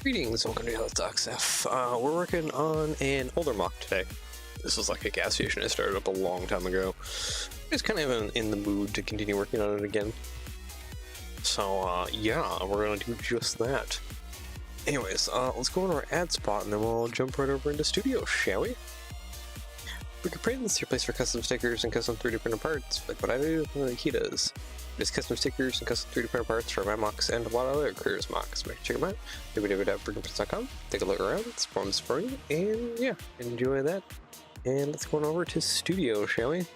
Greetings, welcome to Let's Talk Stuff. We're working on an older mock today. This was like a gas station I started up a long time ago. Just kind of in the mood to continue working on it again. So, yeah, we're gonna do just that. Anyways, let's go on our ad spot and then we'll jump right over into studio, shall we? Brick Print is your place for custom stickers and custom 3D printed parts, like what I do and what he does. There's custom stickers and custom 3D printed parts for my mocks and a lot of other careers mocks. Make sure check them out. www.brickandprint.com. Take a look around, spawn for you, and yeah, enjoy that. And let's go on over to studio, shall we?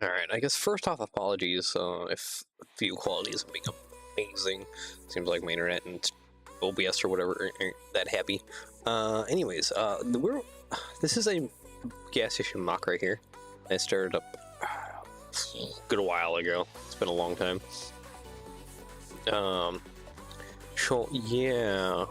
Alright, I guess first off, apologies if view quality isn't being amazing. Seems like my internet and OBS or whatever aren't that happy. Anyways, this is a gas station mock right here. I started up a good while ago. It's been a long time. So yeah.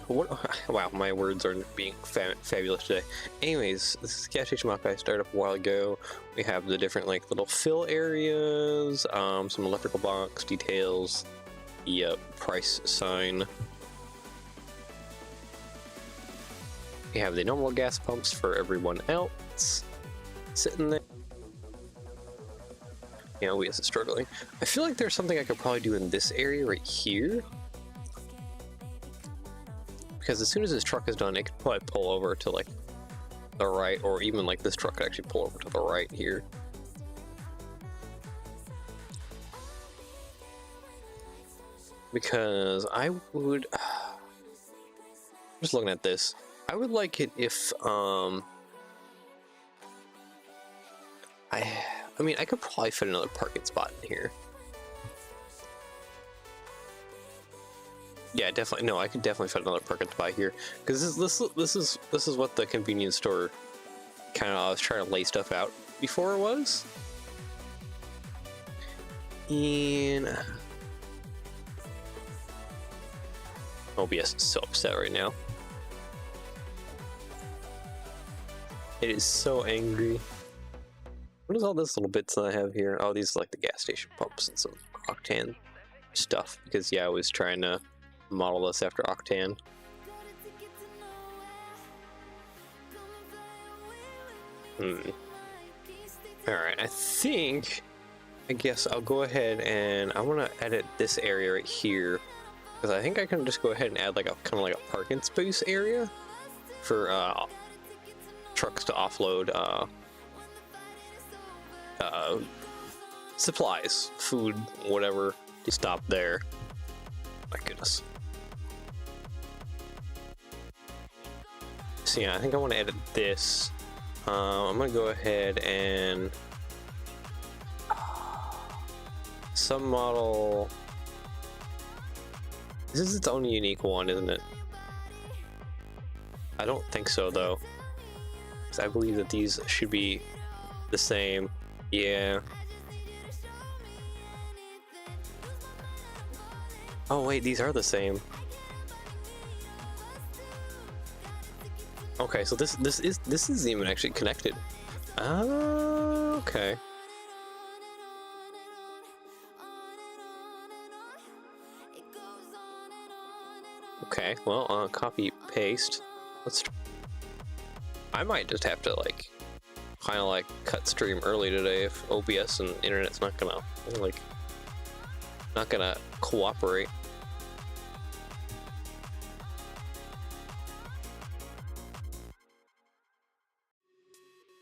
Wow, my words are being fabulous today. Anyways, this is gas station mock I started up a while ago. We have the different like little fill areas, some electrical box details, the price sign. We have the normal gas pumps for everyone else sitting there. You know, we is struggling. I feel like there's something I could probably do in this area right here. Because as soon as this truck is done, it could probably pull over to like the right, or even like this truck could actually pull over to the right here. Because I would, just looking at this, I would like it if, I mean, I could probably fit another parking spot in here. Yeah, definitely. No, I could definitely fit another parking spot here because this is what the convenience store kind of I was trying to lay stuff out before it was. And OBS is so upset right now. It is so angry. What is all this little bits that I have here? Oh, these are like the gas station pumps and some octane stuff. Because yeah, I was trying to model this after octane. Alright, I guess I'll go ahead and I want to edit this area right here. Because I think I can just go ahead and add like a kind of like a parking space area for trucks to offload supplies, food, whatever, to stop there. My goodness. So yeah, I think I want to edit this. I'm gonna go ahead and some model. This is its own unique one, isn't it? I don't think so though. I believe that these should be the same. Yeah. Oh wait, these are the same. Okay, so this isn't even actually connected. Oh, okay. Okay, well, copy paste. I might just have to like kind of like cut stream early today if OBS and internet's not gonna cooperate.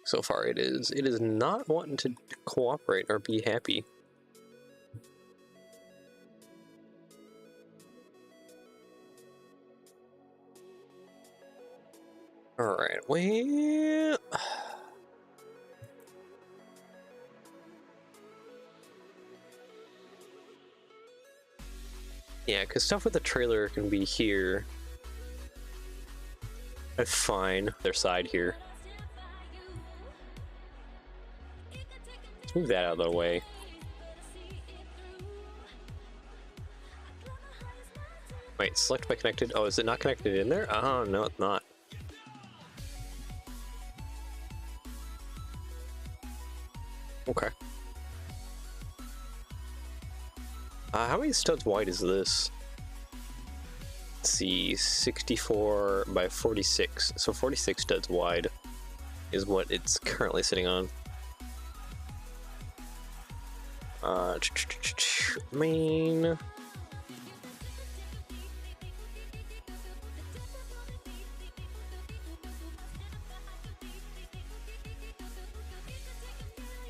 So far it is not wanting to cooperate or be happy. Alright, well, yeah, because stuff with the trailer can be here. That's fine. Their side here. Let's move that out of the way. Wait, select by connected. Oh, is it not connected in there? Oh, no, it's not. Okay. How many studs wide is this? Let's see, 64 by 46. So 46 studs wide is what it's currently sitting on. Main.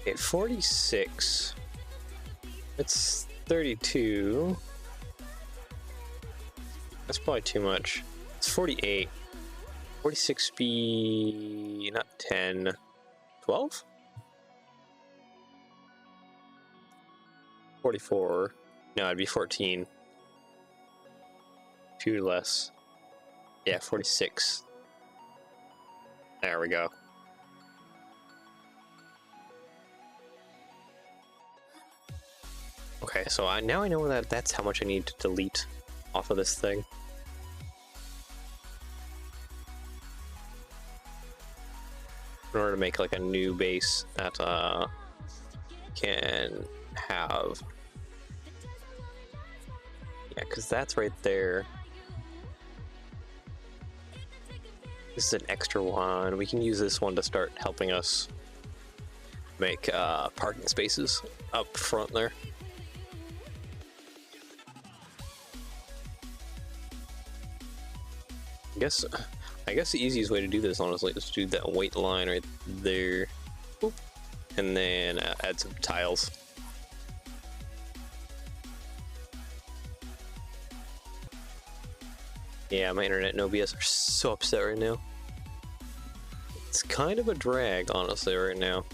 Okay, 46. It's 32. That's probably too much. It's 48. 46 be not 10. 12? 44. No, it'd be 14. 2 less. Yeah, 46. There we go. Okay, so now I know that that's how much I need to delete off of this thing. In order to make like a new base that can have, yeah, because that's right there. This is an extra one. We can use this one to start helping us make parking spaces up front there. I guess the easiest way to do this, honestly, is to do that white line right there. Boop. And then add some tiles. Yeah, my internet and OBS are so upset right now. It's kind of a drag, honestly, right now.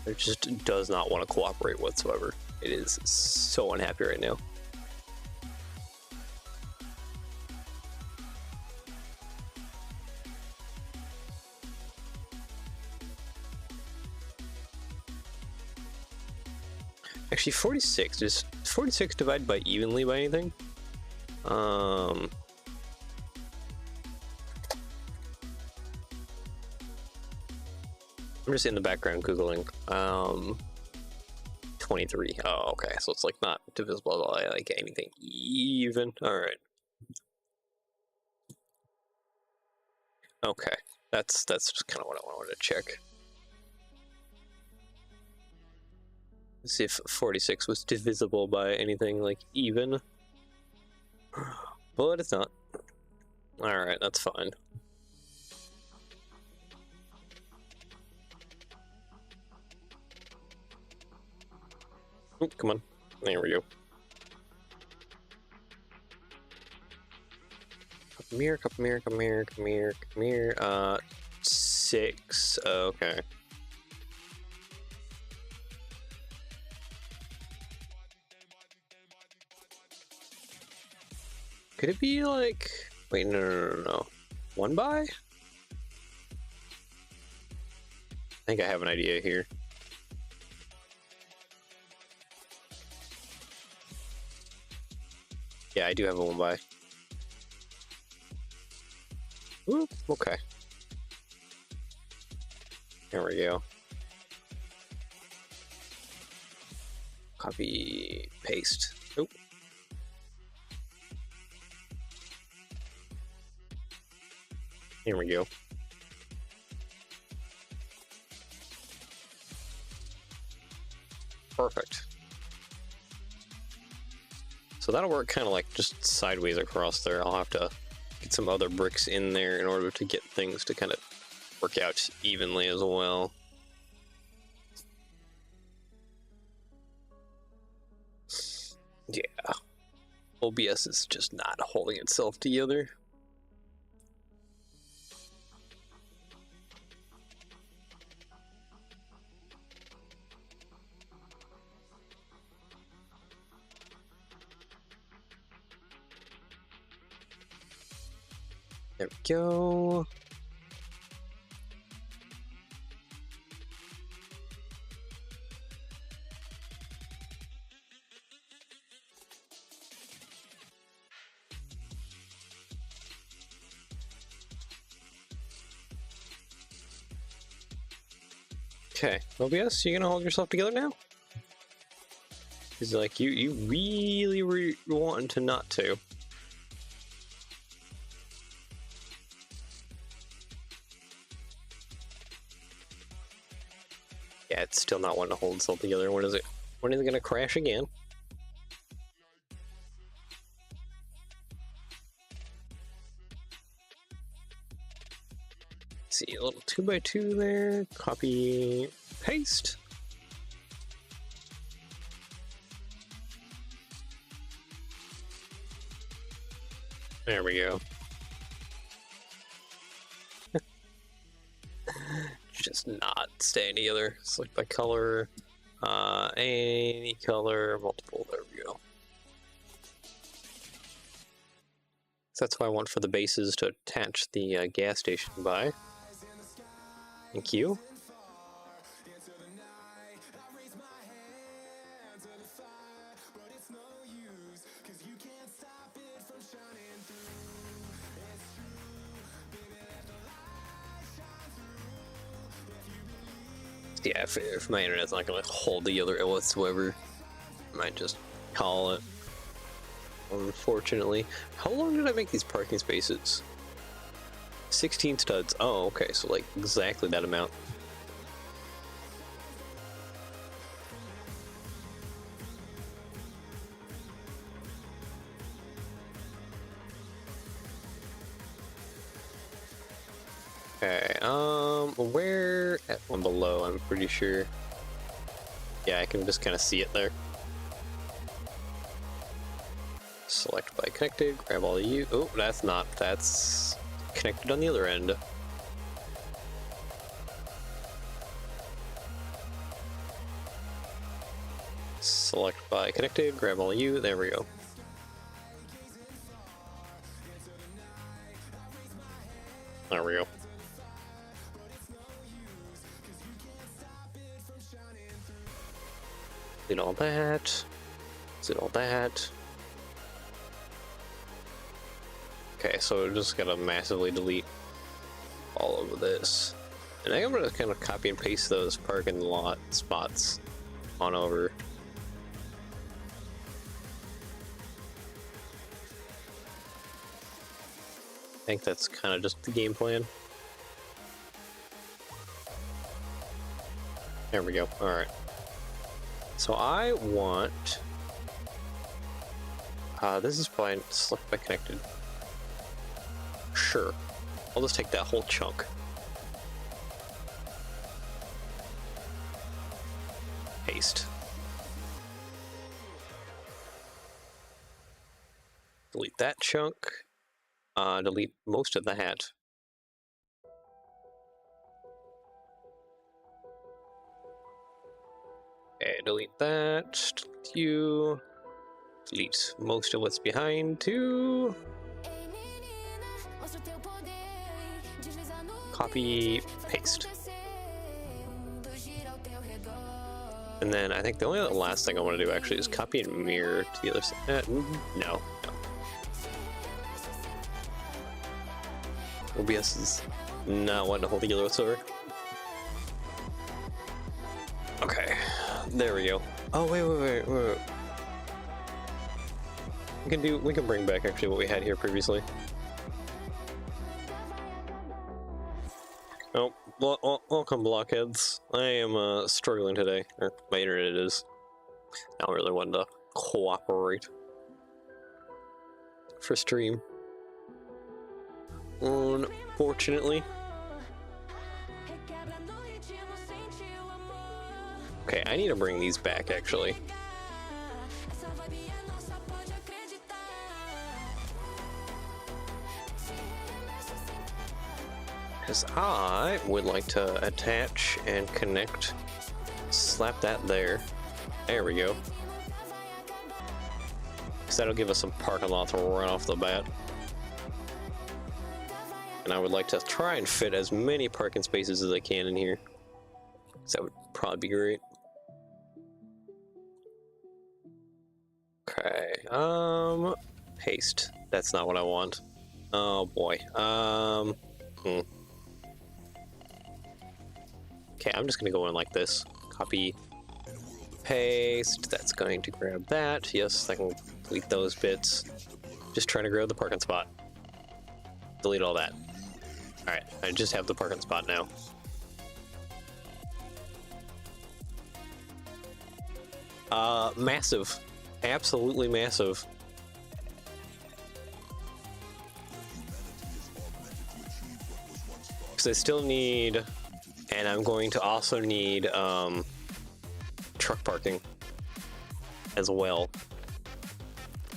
It just does not want to cooperate whatsoever. It is so unhappy right now. Actually, 46. Is 46 divided by evenly by anything? I'm just in the background Googling. 23. Oh, okay. So it's like not divisible by like anything even. Alright. Okay. That's just kind of what I wanted to check. Let's see if 46 was divisible by anything like even. But it's not. Alright, that's fine. Oh, come on. There we go. Come here, come here, come here, come here, come here. 6. Okay. Could it be like... Wait, no. 1 by? I think I have an idea here. Yeah, I do have a 1 by. Ooh, okay. There we go. Copy, paste. Oop. Here we go. Perfect. So that'll work kind of like just sideways across there. I'll have to get some other bricks in there in order to get things to kind of work out evenly as well. Yeah. OBS is just not holding itself together. There we go. Okay, OBS, you gonna hold yourself together now? He's like, you really wanting to not to. Yeah, it's still not wanting to hold itself together. When is it? When is it gonna crash again? Let's see, a little 2x2 there. Copy, paste. There we go. Just not staying together. Select by color, any color, multiple. There we go. So that's what I want for the bases to attach the gas station by. Thank you. Yeah, if my internet's not gonna hold together whatsoever, I might just call it. Unfortunately. How long did I make these parking spaces? 16 studs. Oh, okay, so like exactly that amount. Okay, where at one below, I'm pretty sure. Yeah, I can just kind of see it there. Select by connected, grab all of you. Oh, that's not, that's connected on the other end. Select by connected, grab all of you, there we go. There we go. Did all that. Did all that. Okay, so we're just gonna massively delete all of this. And I'm gonna kind of copy and paste those parking lot spots on over. I think that's kind of just the game plan. There we go. Alright. So I want... this is fine. Select by connected. Sure. I'll just take that whole chunk. Paste. Delete that chunk. Delete most of the hat. Okay, delete that. Delete you. Delete most of what's behind too. Copy, paste. And then I think the only last thing I want to do actually is copy and mirror to the other side. No. OBS is not wanting to hold together whatsoever. Okay, there we go. Oh wait. We can bring back actually what we had here previously. Oh, welcome blockheads. I am struggling today, or my internet is. I don't really want to cooperate for stream. Unfortunately. Okay, I need to bring these back actually. Because I would like to attach and connect, slap that there. There we go. Because that'll give us some parking lots right off the bat. And I would like to try and fit as many parking spaces as I can in here. So that would probably be great. Okay, paste. That's not what I want. Oh boy. Okay, I'm just gonna go in like this. Copy, paste. That's going to grab that. Yes, I can delete those bits. Just trying to grab the parking spot. Delete all that. All right, I just have the parking spot now. Massive. Absolutely massive. Because I still need, and I'm going to also need truck parking as well.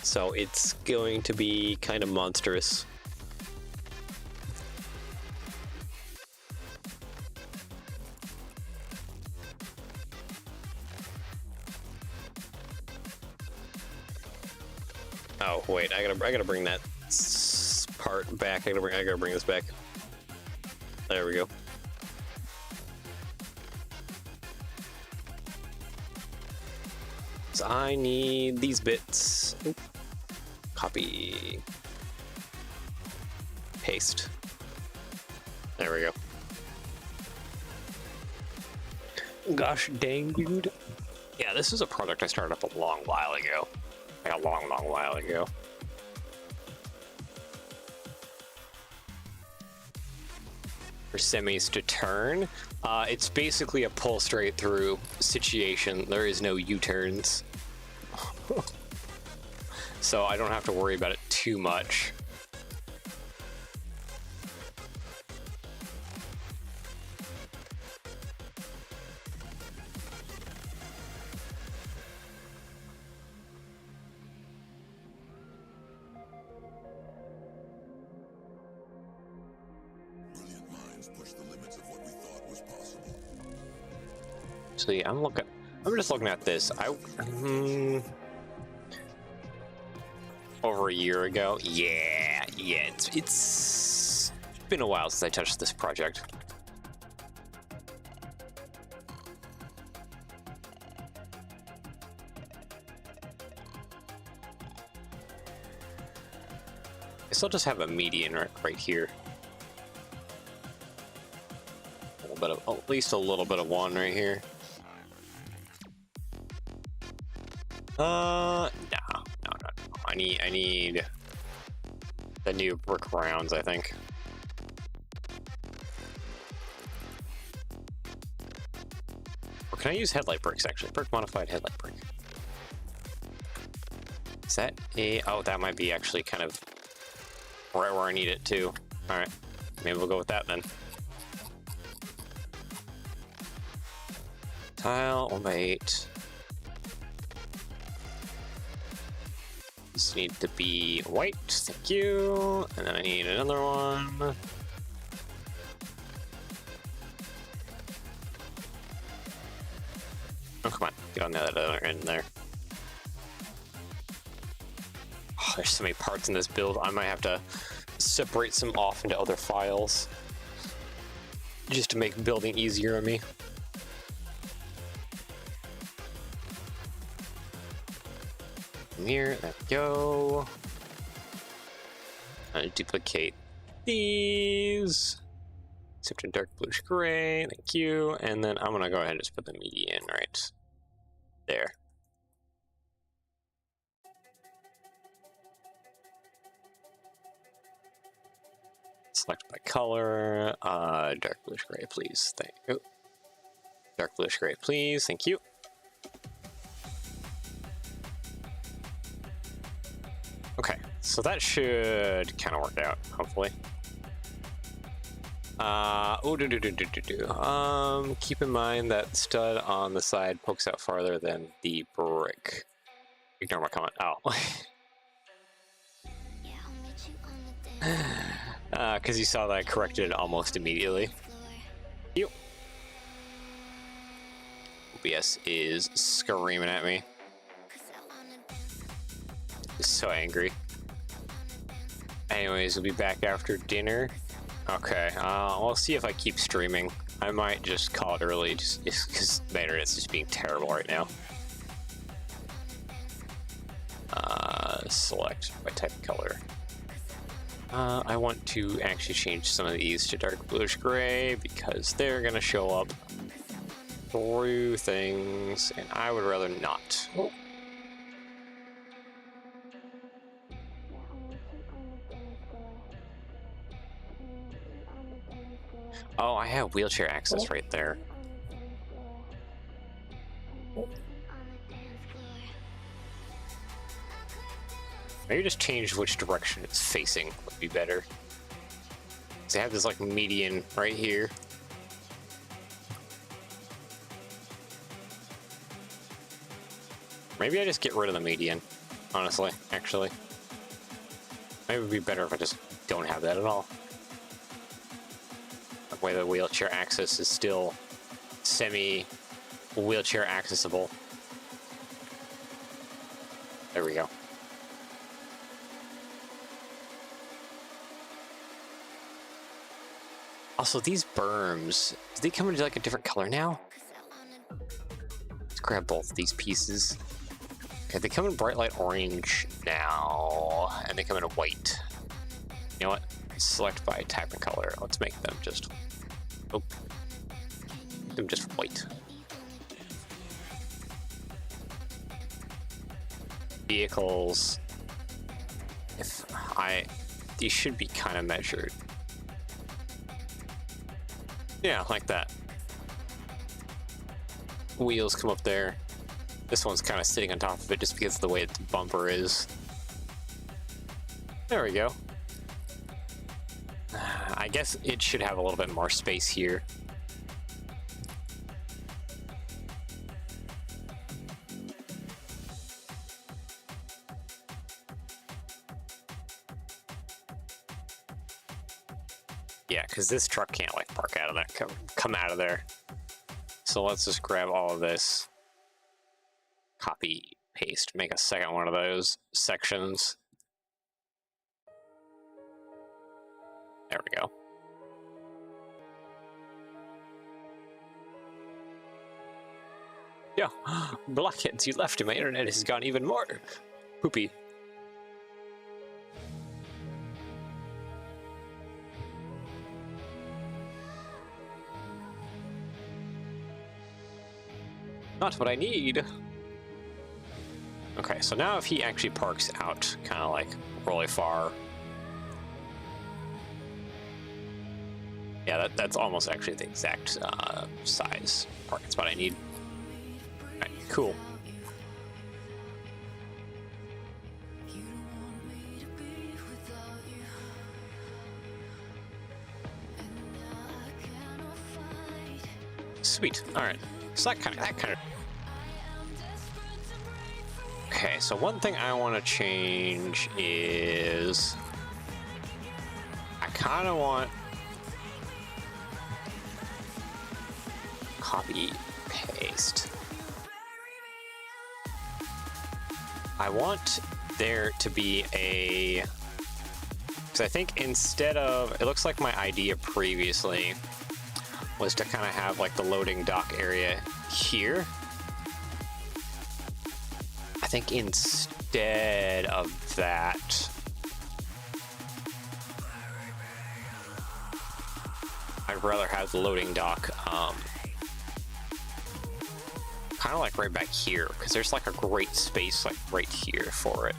So it's going to be kind of monstrous. Oh wait, I gotta bring that part back. I gotta bring this back. There we go. So I need these bits. Oop. Copy. Paste. There we go. Gosh dang, dude. Yeah, this is a project I started up a long while ago. Like a long while ago. For semis to turn, it's basically a pull straight through situation. There is no U-turns. So I don't have to worry about it too much. See, I'm just looking at this. Over a year ago. Yeah, it's been a while since I touched this project. I still just have a median right here. A little bit of, at least a little bit of one right here. No. I need the new brick rounds, I think. Or can I use headlight bricks, actually? Brick modified headlight brick. Is that a... Oh, that might be actually kind of right where I need it, too. Alright, maybe we'll go with that, then. Tile, 1x8. These need to be white, thank you. And then I need another one. Oh, come on, get on the other end there. Oh, there's so many parts in this build, I might have to separate some off into other files. Just to make building easier on me. Here, there we go. I'm gonna duplicate these. Except in dark bluish gray, thank you. And then I'm gonna go ahead and just put the median right there. Select by color, dark bluish gray, please. Thank you. Dark bluish gray, please. Thank you. Okay, so that should kind of work out, hopefully. Keep in mind that stud on the side pokes out farther than the brick. Ignore my comment. Oh. Because you saw that I corrected it almost immediately. Yep. OBS is screaming at me. He's so angry. Anyways, we'll be back after dinner. Okay, we'll see if I keep streaming. I might just call it early just because the internet's just being terrible right now. Select my type of color. I want to actually change some of these to dark bluish gray because they're gonna show up through things, and I would rather not. Oh, I have wheelchair access right there. Maybe just change which direction it's facing would be better. So I have this like median right here. Maybe I just get rid of the median, honestly, actually. Maybe it would be better if I just don't have that at all. That way the wheelchair access is still semi-wheelchair accessible. There we go. Also, these berms, do they come into like a different color now? Let's grab both of these pieces. Okay, they come in bright light orange now, and they come in a white. You know what? Select by type and color. Let's make them just, white. Vehicles. These should be kind of measured. Yeah, like that. Wheels come up there. This one's kind of sitting on top of it just because of the way the bumper is. There we go. I guess it should have a little bit more space here. Yeah, because this truck can't like park out of that, come out of there. So let's just grab all of this, copy, paste, make a second one of those sections. There we go. Yeah, blockheads, you left and my internet has gone even more poopy. Not what I need. Okay, so now if he actually parks out kind of like really far. Yeah, that's almost actually the exact size parking spot I need. Alright, cool. Sweet. Alright. So that kind of. Okay, so one thing I want to change is I kind of want copy paste. I want there to be a, because I think instead of, it looks like my idea previously was to kind of have like the loading dock area here. I think instead of that, I'd rather have the loading dock kind of like right back here, because there's like a great space like right here for it.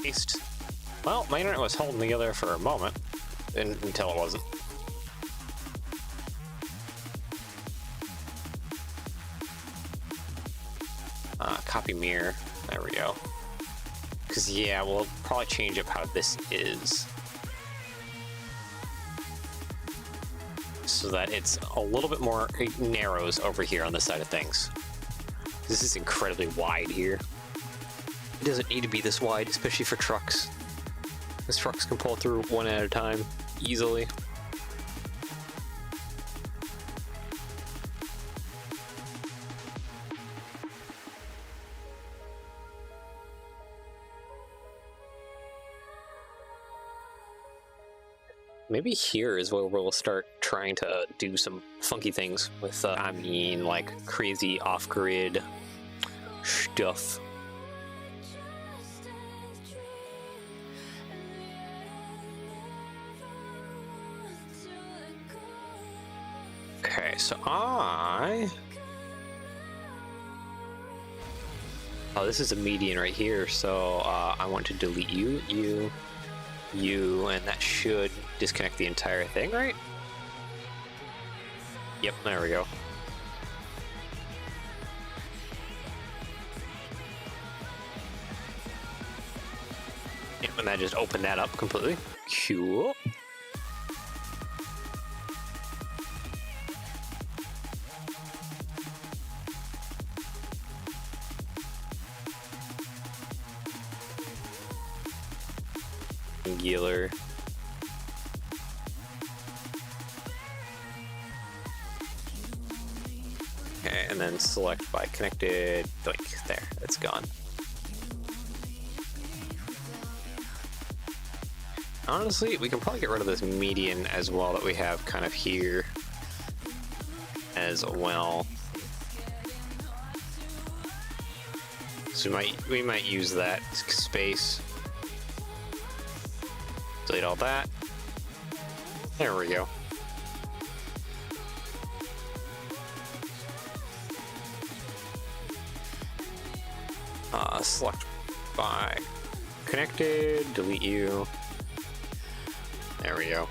Paste. Well, my internet was holding together for a moment, until it wasn't. Copy mirror. There we go. Because, yeah, we'll probably change up how this is, so that it's a little bit more, it narrows over here on this side of things. This is incredibly wide here. It doesn't need to be this wide, especially for trucks. Because trucks can pull through one at a time easily. Maybe here is where we'll start trying to do some funky things with, I mean, like crazy off-grid stuff. so oh, this is a median right here, so I want to delete you, and that should disconnect the entire thing, right? Yep, there we go. Yep, and that just opened that up completely. Cool. Angular. Okay, and then select by connected. Like there, it's gone. Honestly, we can probably get rid of this median as well that we have kind of here as well. So we might use that space. Delete all that. There we go. Select by connected, delete you. There we go.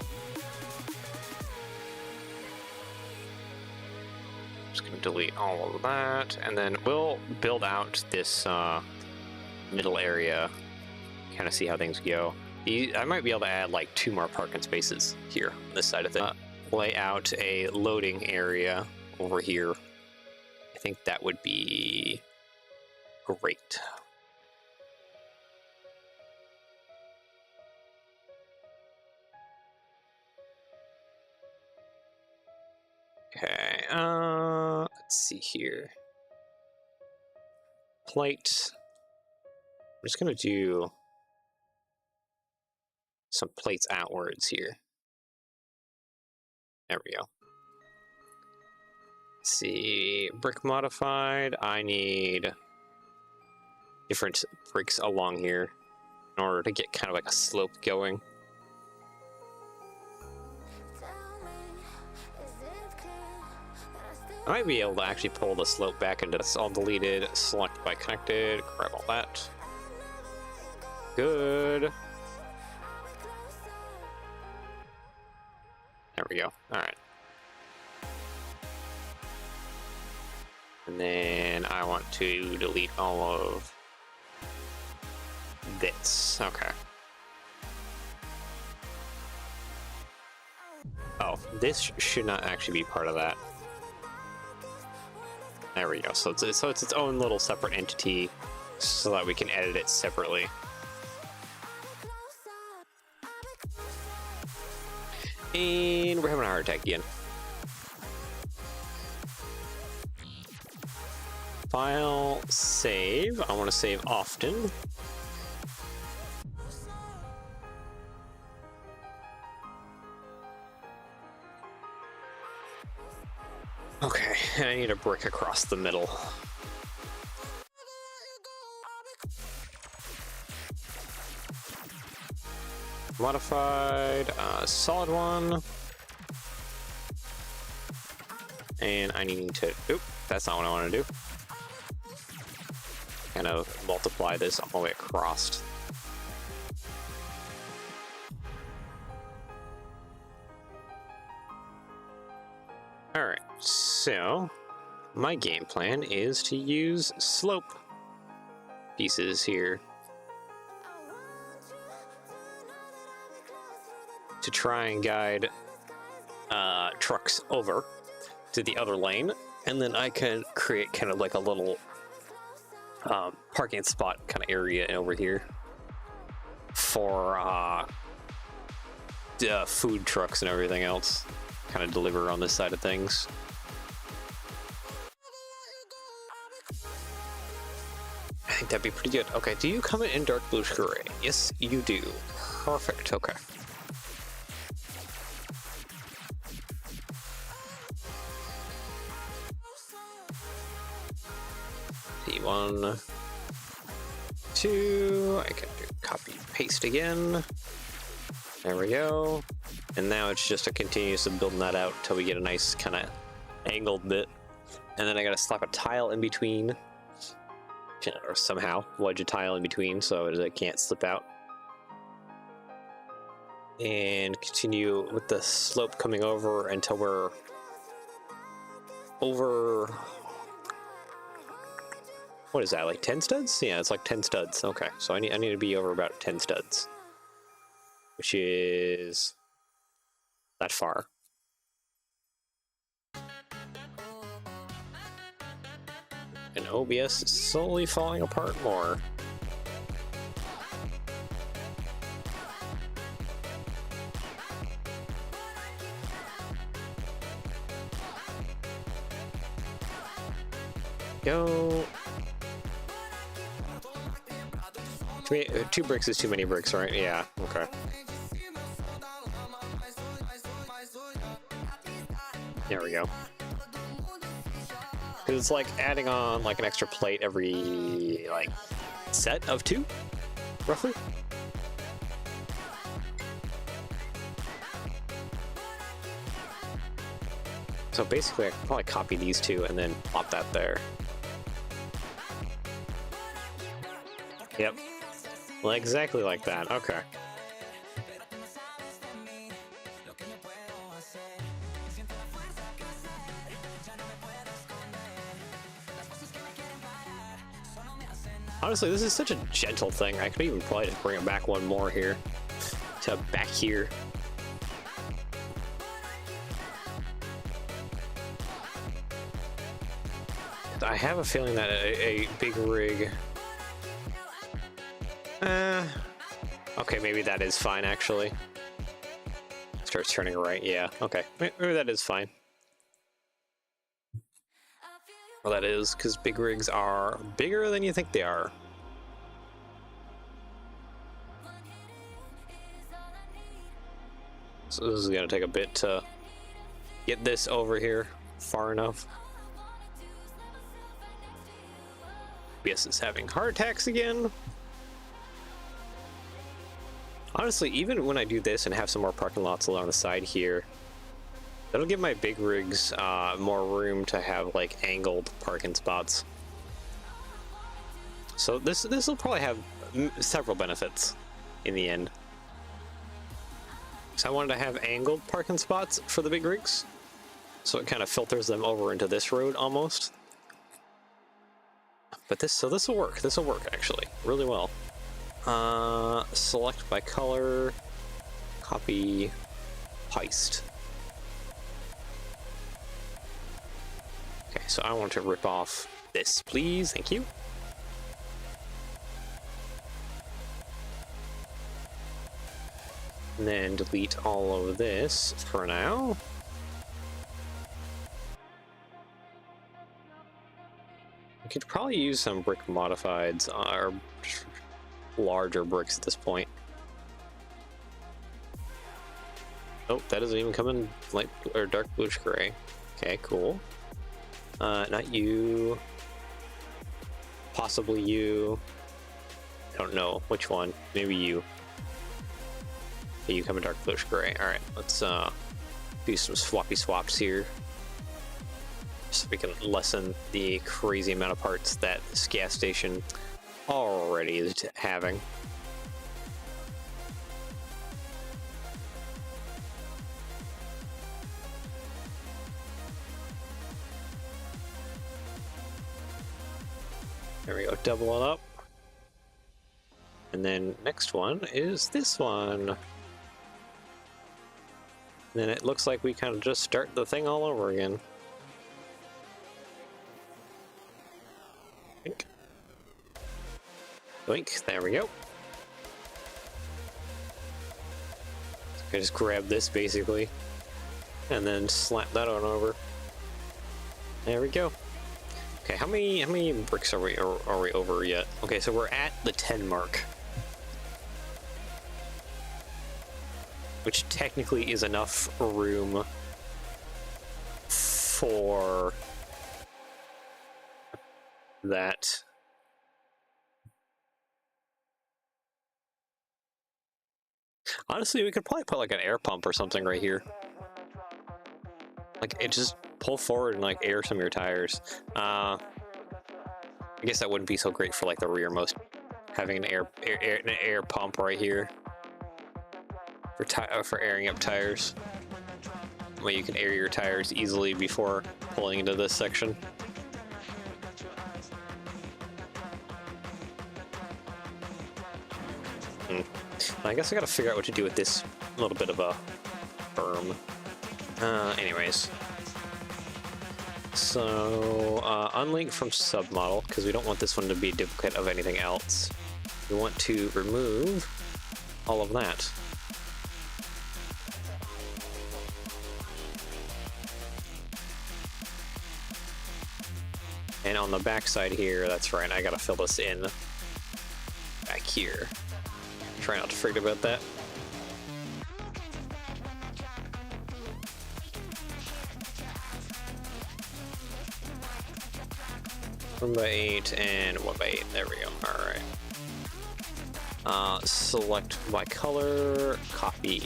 Just gonna delete all of that, and then we'll build out this middle area, kind of see how things go. I might be able to add like 2 more parking spaces here on this side of things. Lay out a loading area over here. I think that would be great. Okay, let's see here. Plate. I'm just gonna do some plates outwards here. There we go. Let's see, brick modified. I need different bricks along here in order to get kind of like a slope going. I might be able to actually pull the slope back into this. All deleted, select by connected, grab all that. Good. There we go. Alright. And then I want to delete all of this. Okay. Oh, this should not actually be part of that. There we go. So it's its own little separate entity so that we can edit it separately. And we're having a heart attack again. File, save. I want to save often. Okay, and I need a brick across the middle. Modified, solid one. And I need to, oop, that's not what I want to do. Kind of multiply this all the way across. Alright, so my game plan is to use slope pieces here to try and guide trucks over to the other lane, and then I can create kind of like a little parking spot kind of area over here for food trucks and everything else. Kind of deliver on this side of things. I think that'd be pretty good. Okay, do you come in dark blue gray? Yes, you do. Perfect, okay. One, two, I can do copy paste again. There we go. And now it's just a continuous of building that out until we get a nice kind of angled bit. And then I gotta slap a tile in between, or somehow wedge a tile in between so it can't slip out. And continue with the slope coming over until we're over, what is that, like 10 studs? Yeah, it's like 10 studs. Okay, so I need to be over about 10 studs, which is that far. And OBS is slowly falling apart more. Go. Two bricks is too many bricks, right? Yeah, okay. There we go. Because it's like adding on like an extra plate every like set of 2, roughly. So basically I could probably copy these 2 and then plop that there. Yep. Well, exactly like that. Okay. Honestly, this is such a gentle thing. I could even probably just bring it back one more here to back here. I have a feeling that a big rig. Okay, maybe that is fine actually. Starts turning right. Yeah. Okay, maybe that is fine. Well, that is because big rigs are bigger than you think they are. So this is gonna take a bit to get this over here far enough. OBS is having heart attacks again. Honestly, even when I do this and have some more parking lots along the side here, that'll give my big rigs more room to have like angled parking spots. So this will probably have several benefits in the end. So I wanted to have angled parking spots for the big rigs, so it kind of filters them over into this road almost. But this will work. This will work actually really well. Select by color, copy, paste. Okay, so I want to rip off this, please. Thank you. And then delete all of this for now. I could probably use some brick modifieds, or larger bricks at this point. Oh, that doesn't even come in light or dark bluish gray. Okay, cool. Not you. Possibly you. I don't know which one. Maybe you. Okay, you come in dark bluish gray. All right, let's do some swappy swaps here, so we can lessen the crazy amount of parts that this gas station already is having. There we go, double it up. And then next one is this one. And then it looks like we kind of just start the thing all over again. Boink. Boink, there we go. I just grab this basically, and then slap that on over. There we go. Okay, how many bricks are we over yet? Okay, so we're at the 10 mark, which technically is enough room for that. Honestly, we could probably put like an air pump or something right here. Like it just pull forward and like air some of your tires. I guess that wouldn't be so great for like the rearmost, having an air pump right here for airing up tires. Where you can air your tires easily before pulling into this section. I guess I gotta figure out what to do with this little bit of a berm. Anyways. So, unlink from submodel, because we don't want this one to be a duplicate of anything else. We want to remove all of that. And on the back side here, that's right, I gotta fill this in back here. Try not to forget about that. One by 8 and 1 by 8. There we go. All right. Select by color, copy,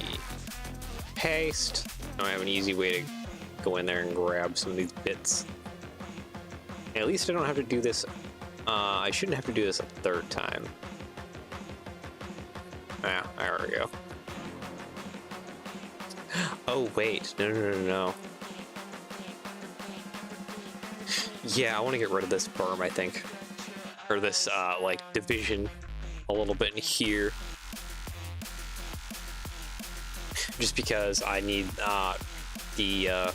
paste. Now I have an easy way to go in there and grab some of these bits. At least I don't have to do this. I shouldn't have to do this a third time. Ah, there we go. Oh wait, no. Yeah, I want to get rid of this berm, I think, or this like division a little bit in here, just because I need the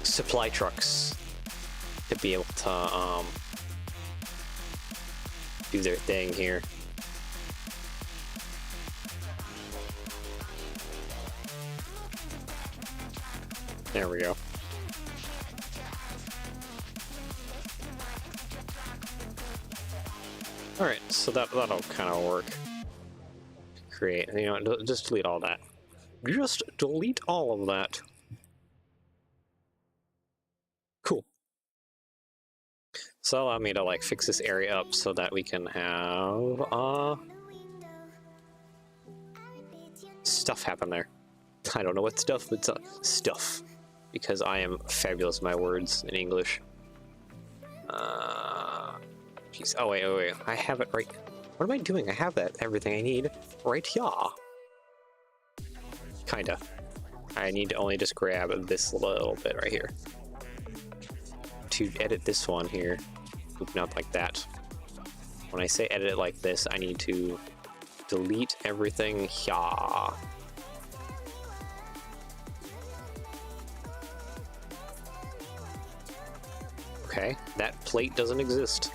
supply trucks to be able to do their thing here. There we go. All right, so that'll kind of work. Create, you know, just delete all that. Just delete all of that. Cool. So allow me to like fix this area up so that we can have stuff happen there. I don't know what stuff, but stuff, because I am fabulous at my words in English. Jeez. Oh wait. I have it right. What am I doing? I have everything I need right here. Kinda. I need to only just grab this little bit right here to edit this one here. Oop, not like that. When I say edit it like this, I need to delete everything here. Okay, that plate doesn't exist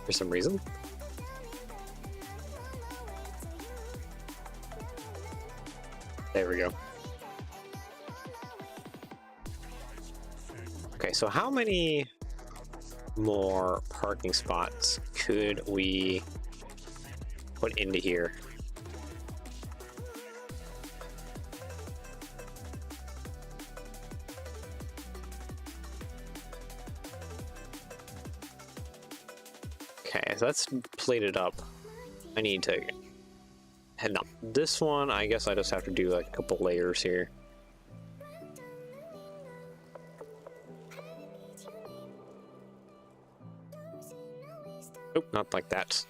for some reason. There we go. Okay, so how many more parking spots could we put into here? Okay, so that's plated up. I need to head up. This one, I guess I just have to do like a couple layers here. Nope, not like that.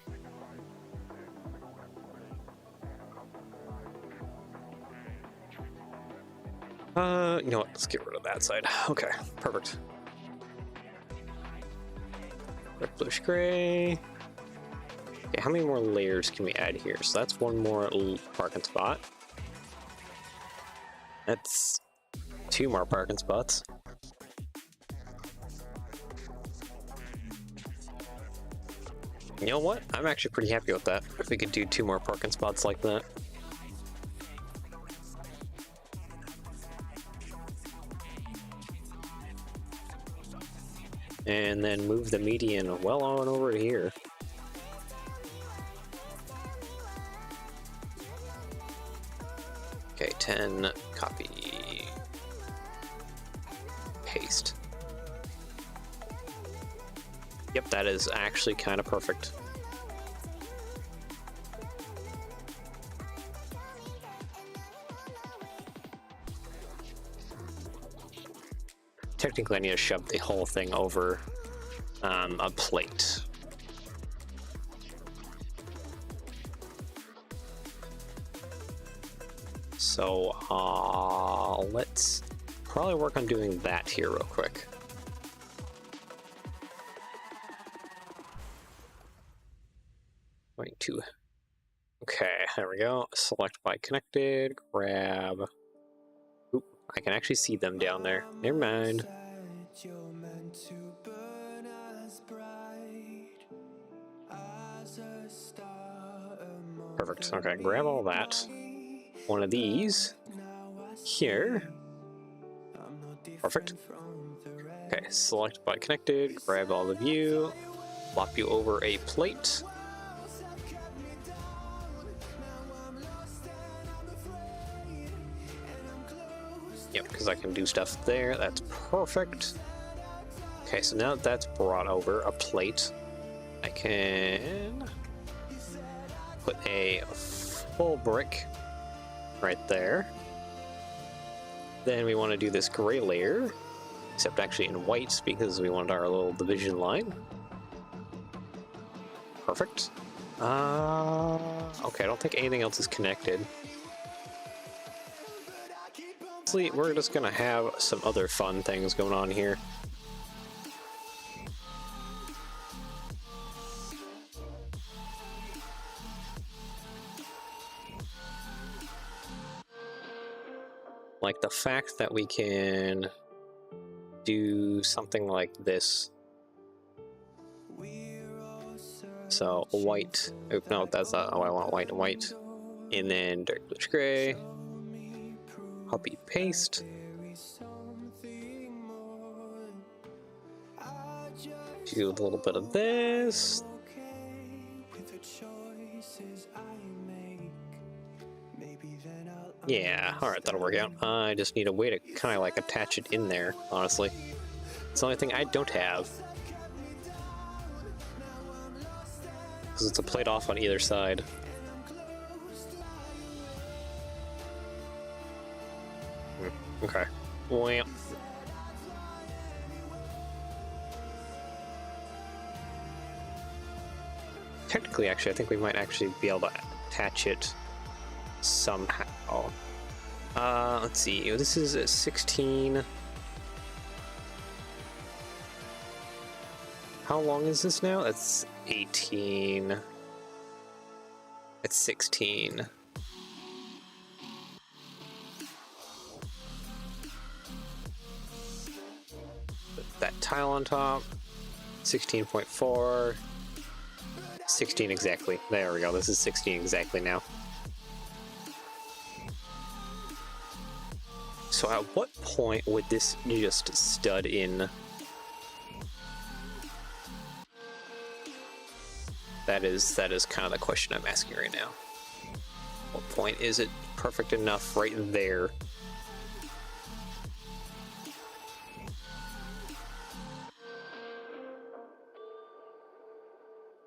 You know what? Let's get rid of that side. Okay, perfect. Red, bluish, gray. Okay, how many more layers can we add here? So that's one more parking spot. That's 2 more parking spots. You know what? I'm actually pretty happy with that. If we could do 2 more parking spots like that. And then move the median well on over to here. Okay, 10, copy, paste. Yep, that is actually kind of perfect. technically I need to shove the whole thing over a plate. So let's probably work on doing that here real quick. Going to, okay, there we go. Select by connected, grab. Oop, I can actually see them down there. Never mind. Perfect. Okay, grab all that. One of these here. Perfect. Okay, select by connected, grab all of you, flop you over a plate. Yep, because I can do stuff there. That's perfect. Okay, so now that that's brought over a plate, I can put a full brick right there. Then we want to do this gray layer, except actually in white because we want our little division line. Perfect. Okay, I don't think anything else is connected. Honestly, we're just gonna have some other fun things going on here. Like the fact that we can do something like this. So white, oh, no, that's not how I want white and white. And then dark bluish gray. Copy, paste. Do a little bit of this. Yeah, alright, that'll work out. I just need a way to kind of like attach it in there, honestly. It's the only thing I don't have. Because it's a plate off on either side. Okay. Well. Technically, actually, I think we might actually be able to attach it somehow. Let's see. This is a 16. How long is this now? It's 18. It's 16. Put that tile on top. 16.4. 16 exactly. There we go. This is 16 exactly now. So at what point would this just stud in? That is kind of the question I'm asking right now. What point is it perfect enough right there?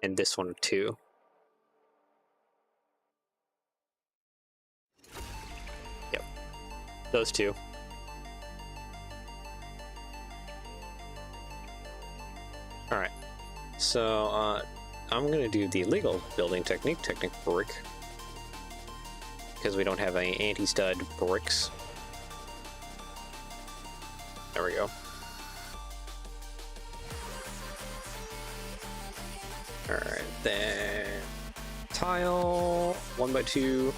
And this one too. Yep. Those two. Alright. So, I'm gonna do the legal building technique brick. Because we don't have any anti-stud bricks. There we go. Alright, then tile 1x2.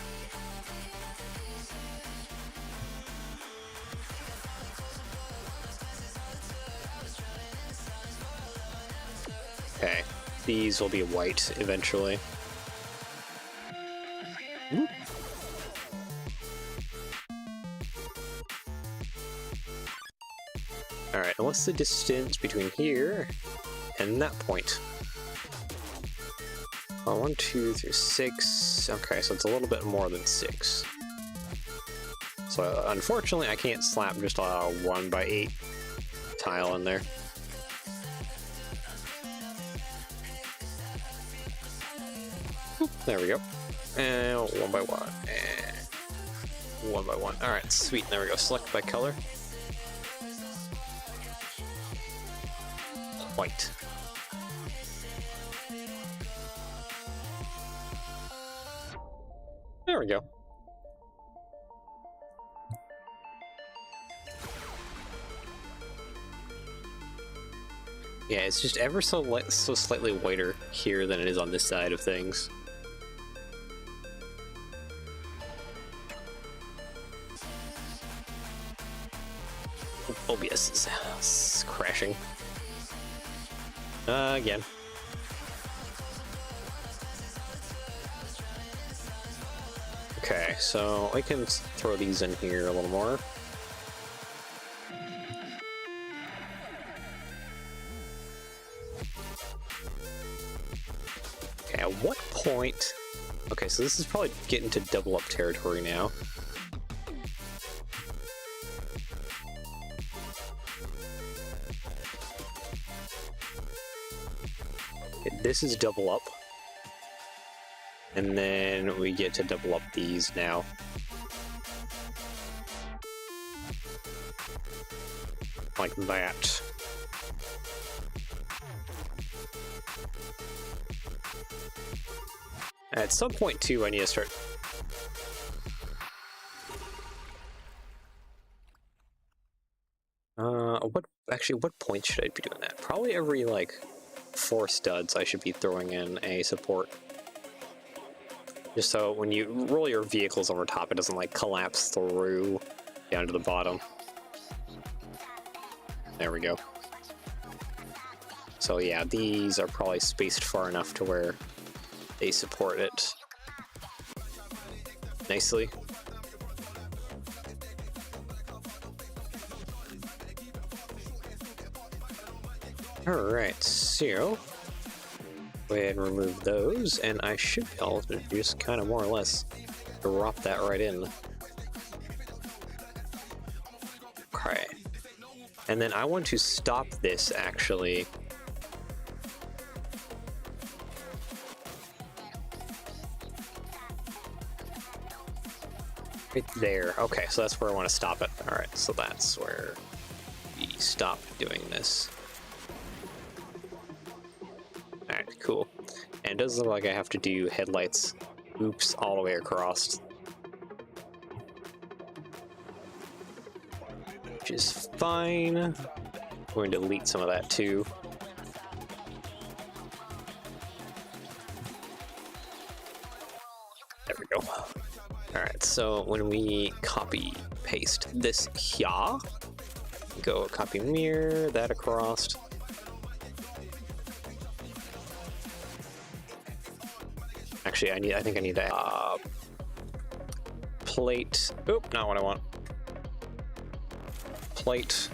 Okay, these will be white eventually. Ooh. Alright, and what's the distance between here and that point? 1, 2, 3, 6. Okay, so it's a little bit more than 6. So unfortunately, I can't slap just a 1x8 tile in there. There we go. And 1x1. And 1x1. Alright, sweet. There we go. Select by color. white. There we go. Yeah, it's just ever so slightly whiter here than it is on this side of things. OBS is crashing. Again. Okay, so I can throw these in here a little more. Okay, at what point... Okay, so this is probably getting to double up territory now. Okay, this is double up. And then we get to double up these now. Like that. At some point, too, I need to start... what point should I be doing that? Probably every, like, 4 studs I should be throwing in a support. Just so when you roll your vehicles over top, it doesn't, like, collapse through down to the bottom. There we go. So yeah, these are probably spaced far enough to where they support it nicely. Alright, so go ahead and remove those, and I should be able to just kind of more or less drop that right in. Okay. And then I want to stop this, actually. Right there. Okay, so that's where I want to stop it. Alright, so that's where we stop doing this. Alright, cool. And it does look like I have to do headlights, oops, all the way across. Which is fine. I'm going to delete some of that too. There we go. Alright, so when we copy paste this here, go copy mirror that across. Actually, I think I need to plate. Oop, not what I want. Plate,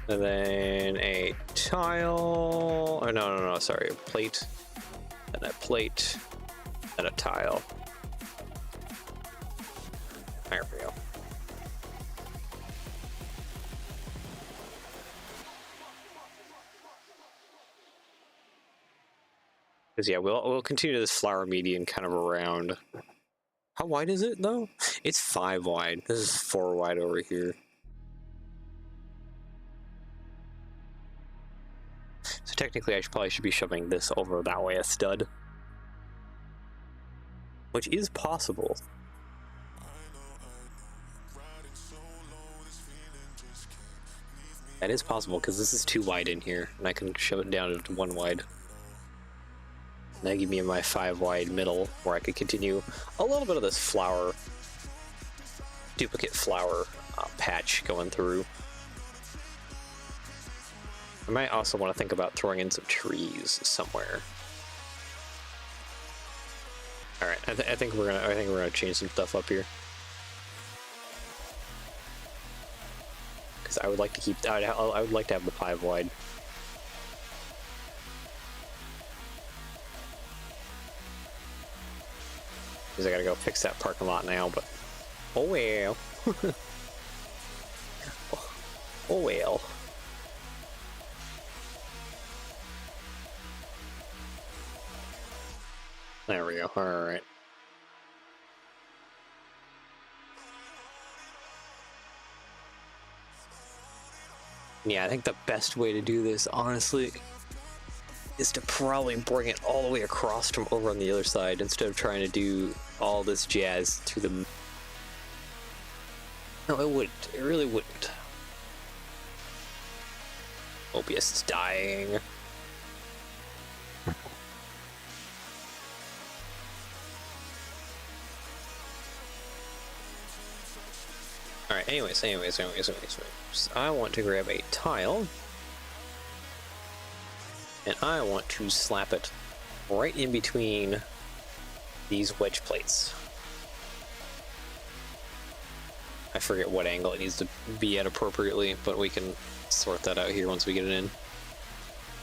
and then a tile. Oh no, sorry, a plate, and a plate, and a tile. There we go. Because yeah, we'll continue this flower median kind of around. How wide is it though? It's 5 wide. This is 4 wide over here. So technically, I probably should be shoving this over that way a stud, which is possible. That is possible because this is 2 wide in here, and I can shove it down to 1 wide. And that give me my 5 wide middle, where I could continue a little bit of this flower, duplicate flower patch going through. I might also want to think about throwing in some trees somewhere. All right, I think we're gonna change some stuff up here, because I would like to keep. I would like to have the 5 wide. Because I gotta go fix that parking lot now, but oh well. Oh well. There we go. All right. Yeah, I think the best way to do this, honestly, is to probably bring it all the way across from over on the other side instead of trying to do all this jazz through the... No, it wouldn't. It really wouldn't. OBS is dying. Alright, anyways. I want to grab a tile. And I want to slap it right in between these wedge plates. I forget what angle it needs to be at appropriately, but we can sort that out here once we get it in.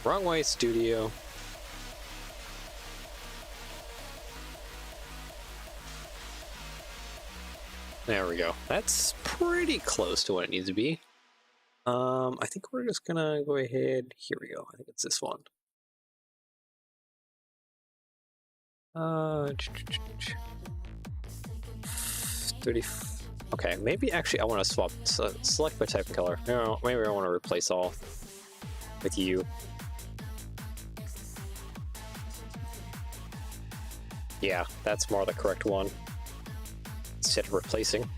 Wrong way, studio. There we go. That's pretty close to what it needs to be. I think we're just gonna go ahead. Here we go. I think it's this one. 30. Okay, maybe actually I want to swap. Select by type and color. No, maybe I want to replace all with you. Yeah, that's more the correct one. Instead of replacing.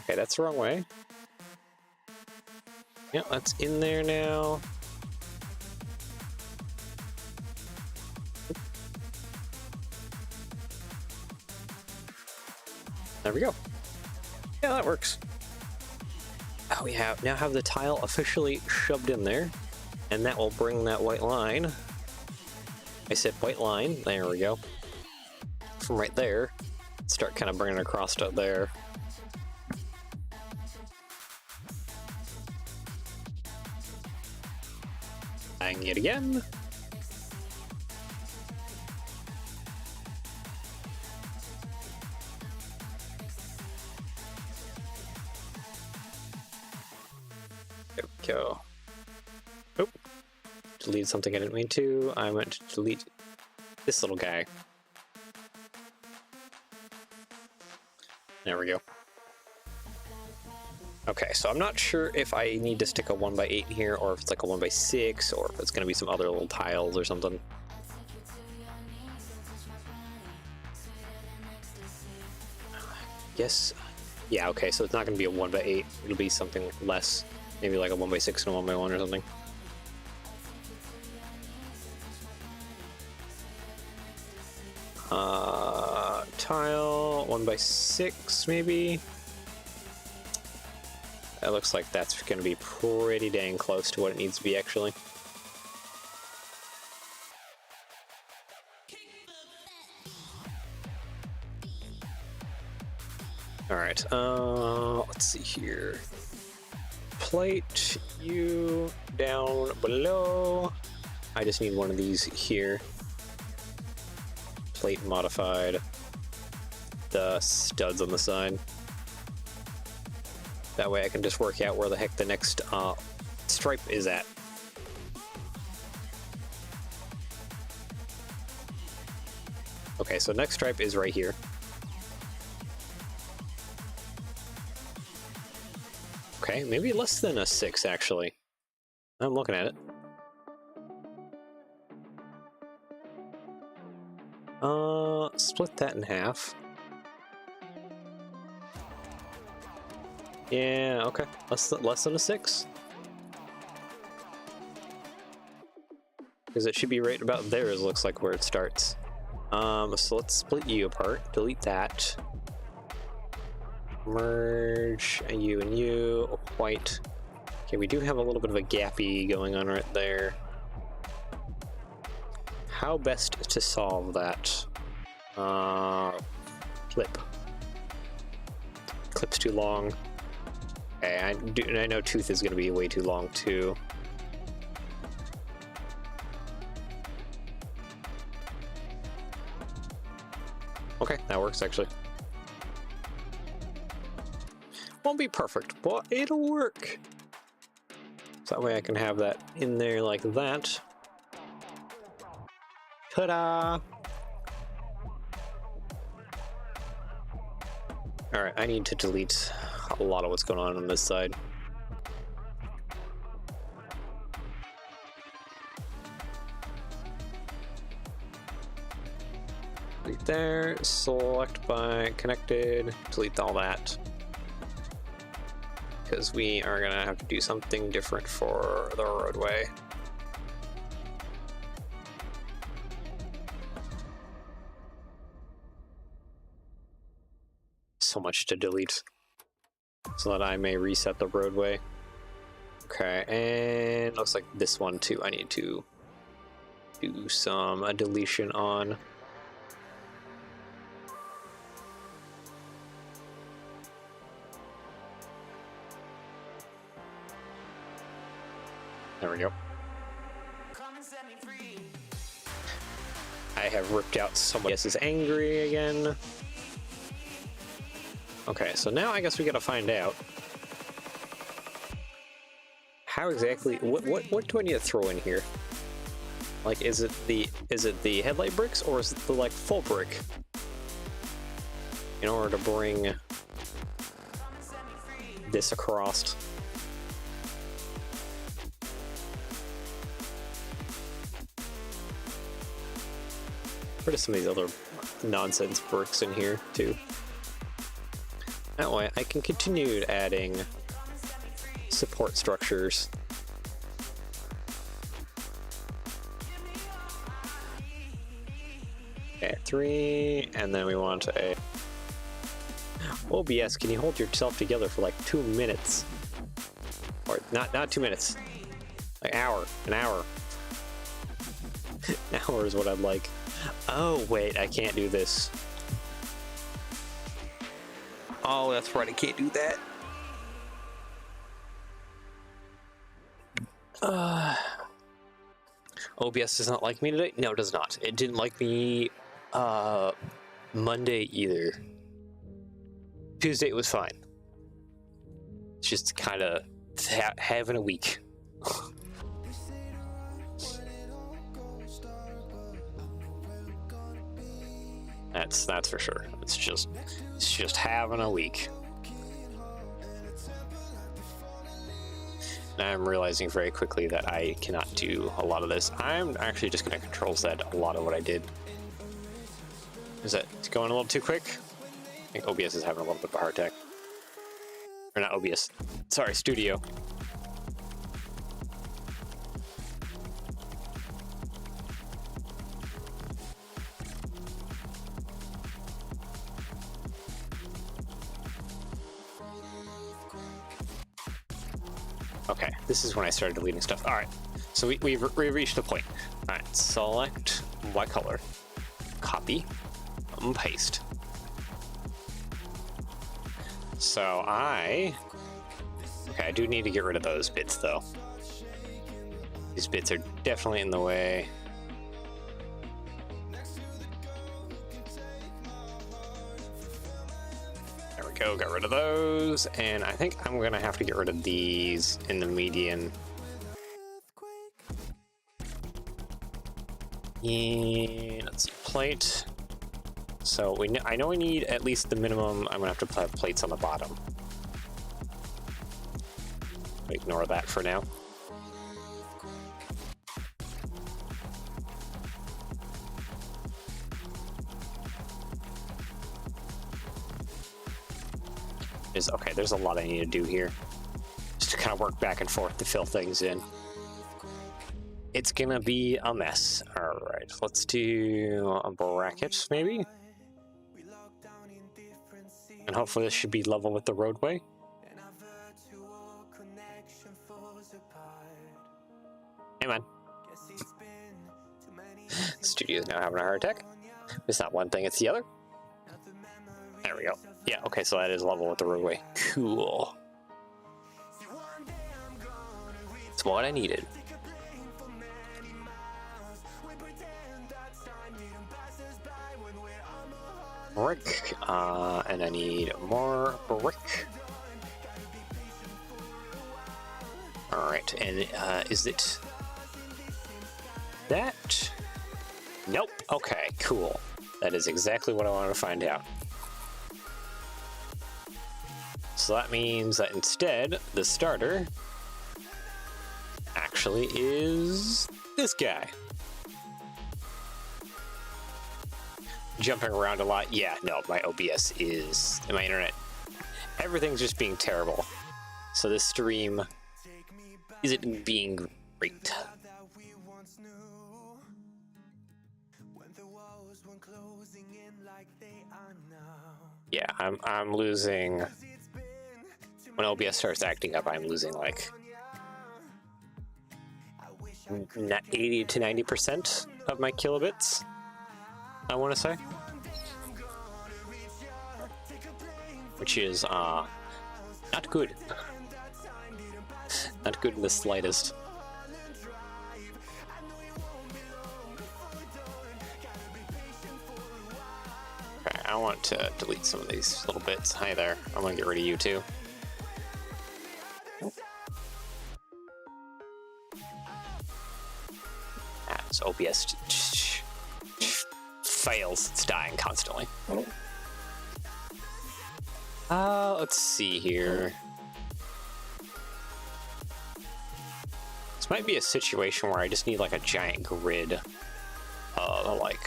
Okay, that's the wrong way. Yeah, that's in there now. There we go. Yeah, that works. Oh, we now have the tile officially shoved in there, and that will bring that white line. I said white line. There we go. From right there, start kind of bringing it across to there. Bang it again. There we go. Oh, delete something I didn't mean to. I meant to delete this little guy. There we go. Okay, so I'm not sure if I need to stick a 1x8 in here, or if it's like a 1x6, or if it's going to be some other little tiles or something. Yes. Yeah, okay, so it's not going to be a 1x8. It'll be something less. Maybe like a 1x6 and a 1x1 or something. Tile, 1x6 maybe. That looks like that's going to be pretty dang close to what it needs to be, actually. Alright, let's see here. Plate, you down below. I just need one of these here. Plate modified. The studs on the side. That way I can just work out where the heck the next stripe is at. Okay, so next stripe is right here. Okay, maybe less than a 6 actually. I'm looking at it. Split that in half. Yeah, okay. Less than a 6. Because it should be right about there, it looks like, where it starts. So let's split you apart. Delete that. Merge you and you. White. Okay, we do have a little bit of a gappy going on right there. How best to solve that? Clip. Clip's too long. Okay, I know tooth is going to be way too long too. Okay, that works actually. Won't be perfect, but it'll work. So that way I can have that in there like that. Ta-da! Alright, I need to delete a lot of what's going on this side. Delete there, select by connected, delete all that. Because we are gonna have to do something different for the roadway. So much to delete. So that I may reset the roadway. Okay, and looks like this one too. I need to do some deletion on. There we go. I have ripped out somebody else's angry again. Okay, so now I guess we gotta find out how exactly what do I need to throw in here? Like, is it the headlight bricks, or is it the like full brick in order to bring this across? What are some of these other nonsense bricks in here too? That way I can continue adding support structures. Okay, 3, and then we want a OBS. Can you hold yourself together for like 2 minutes? Or not 2 minutes, like an hour. An hour is what I'd like. Oh wait, I can't do this. Oh, that's right, I can't do that. OBS does not like me today? No, it does not. It didn't like me Monday either. Tuesday it was fine. It's just kind of having a week. That's for sure. It's just having a week. And I'm realizing very quickly that I cannot do a lot of this. I'm actually just going to control Z a lot of what I did. Is that going a little too quick? I think OBS is having a little bit of a heart attack. Or not OBS. Sorry, Studio. Okay, this is when I started deleting stuff. All right, so we reached the point. All right, select white color, copy, and paste. So I do need to get rid of those bits though. These bits are definitely in the way. There we go, got rid of those, and I think I'm gonna have to get rid of these in the median. And let's see, plate. So I know we need at least the minimum. I'm gonna have to have plates on the bottom. Ignore that for now. There's a lot I need to do here. Just to kind of work back and forth to fill things in. It's gonna be a mess. All right, let's do a bracket maybe. And hopefully this should be level with the roadway. Hey man. Studio's now having a heart attack. It's not one thing, it's the other. There we go. Yeah, okay, so that is level with the roadway. Cool. That's what I needed. Brick, and I need more brick. Alright, and is it that? Nope. Okay, cool. That is exactly what I wanted to find out. So that means that instead, the starter actually is this guy. jumping around a lot. Yeah, no, my OBS is, and my internet, everything's just being terrible. So this stream isn't being great. Yeah, I'm losing, when OBS starts acting up, I'm losing like 80 to 90% of my kilobits, I want to say. Which is not good. Not good in the slightest. Okay, I want to delete some of these little bits. Hi there. I'm gonna get rid of you too. So OBS fails. It's dying constantly. Let's see here. This might be a situation where I just need like a giant grid of like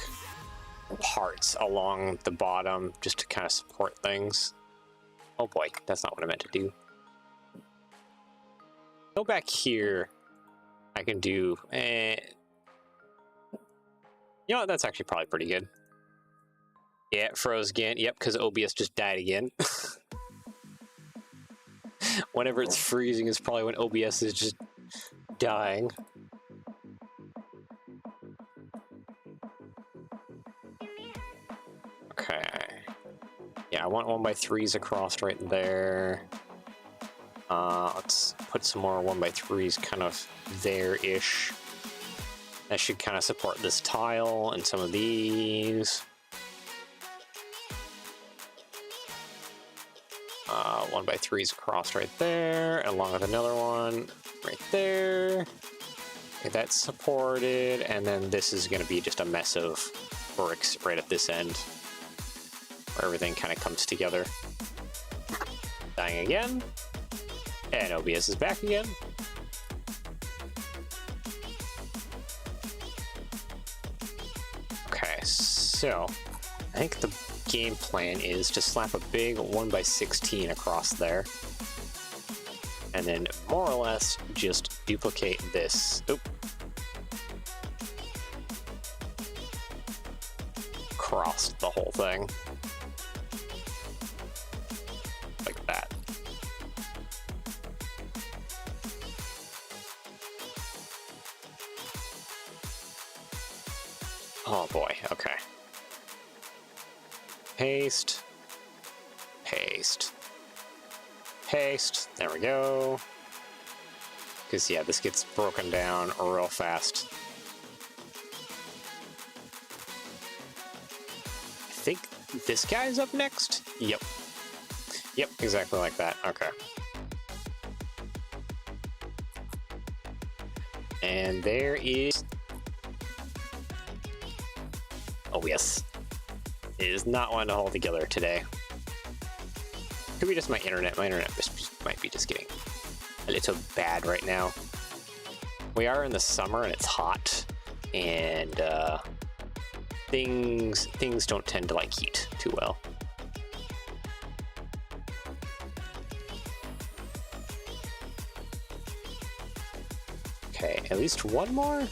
parts along the bottom just to kind of support things. Oh boy, that's not what I meant to do. Go back here. I can do. You know what? That's actually probably pretty good. Yeah, it froze again. Yep, because OBS just died again. Whenever it's freezing is probably when OBS is just dying. Okay. Yeah, I want 1x3s across right there. Let's put some more 1x3s kind of there-ish. That should kind of support this tile and some of these. 1x3s across right there, along with another one right there. Okay, that's supported, and then this is going to be just a mess of bricks right at this end, where everything kind of comes together. Dying again, and OBS is back again. Okay, so I think the game plan is to slap a big 1x16 across there, and then more or less just duplicate this. Oop. Across the whole thing. Like that. Oh boy, okay. Paste, paste, paste, there we go. Because, yeah, this gets broken down real fast. I think this guy's up next? Yep. Yep, exactly like that. Okay. And there is... Oh, yes. It is not wanting to hold together today. Could be just my internet. My internet might be just getting a little bad right now. We are in the summer and it's hot, and things don't tend to like heat too well. Okay, at least one more?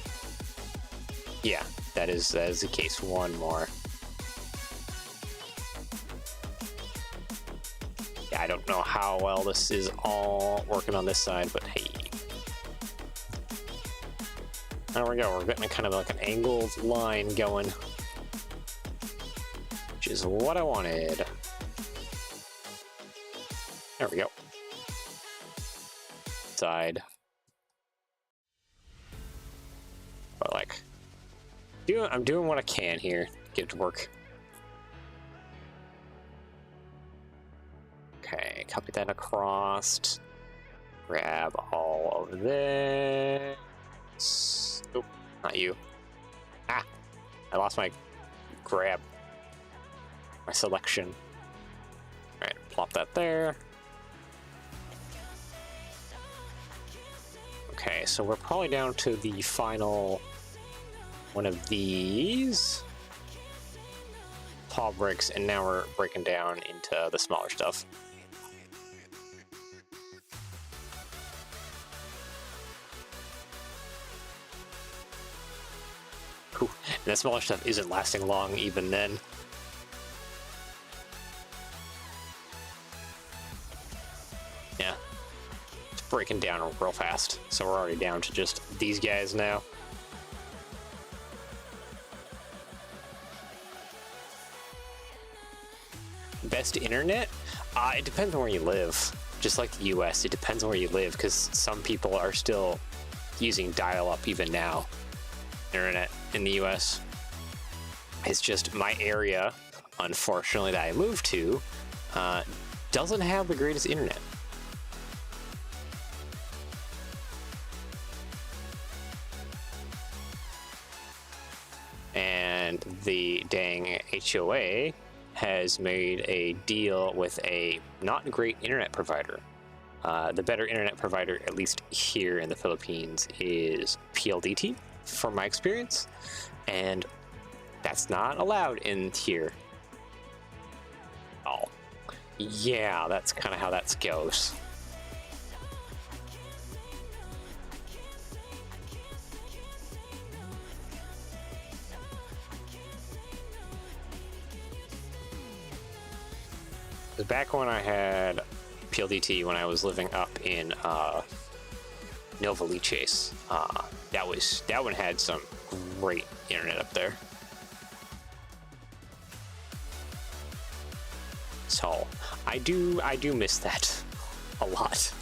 Yeah, that is the case. One more. I don't know how well this is all working on this side, but hey. There we go, we're getting kind of like an angled line going, which is what I wanted. There we go. Side. But like, I'm doing what I can here, get it to work. Okay, copy that across. Grab all of this. Oh, not you. Ah, I lost my grab. My selection. All right, plop that there. Okay, so we're probably down to the final one of these. tall bricks, and now we're breaking down into the smaller stuff. Ooh, and that smaller stuff isn't lasting long even then. Yeah. It's breaking down real fast. So we're already down to just these guys now. Best internet? It depends on where you live. Just like the US, it depends on where you live, because some people are still using dial-up even now. Internet in the US. It's just my area, unfortunately, that I moved to, doesn't have the greatest internet. And the dang HOA has made a deal with a not great internet provider. The better internet provider, at least here in the Philippines, is PLDT, from my experience, and that's not allowed in here. Oh, yeah, that's kind of how that goes. Back when I had PLDT, when I was living up in Nova Liches, that one had some great internet up there. So I do miss that a lot.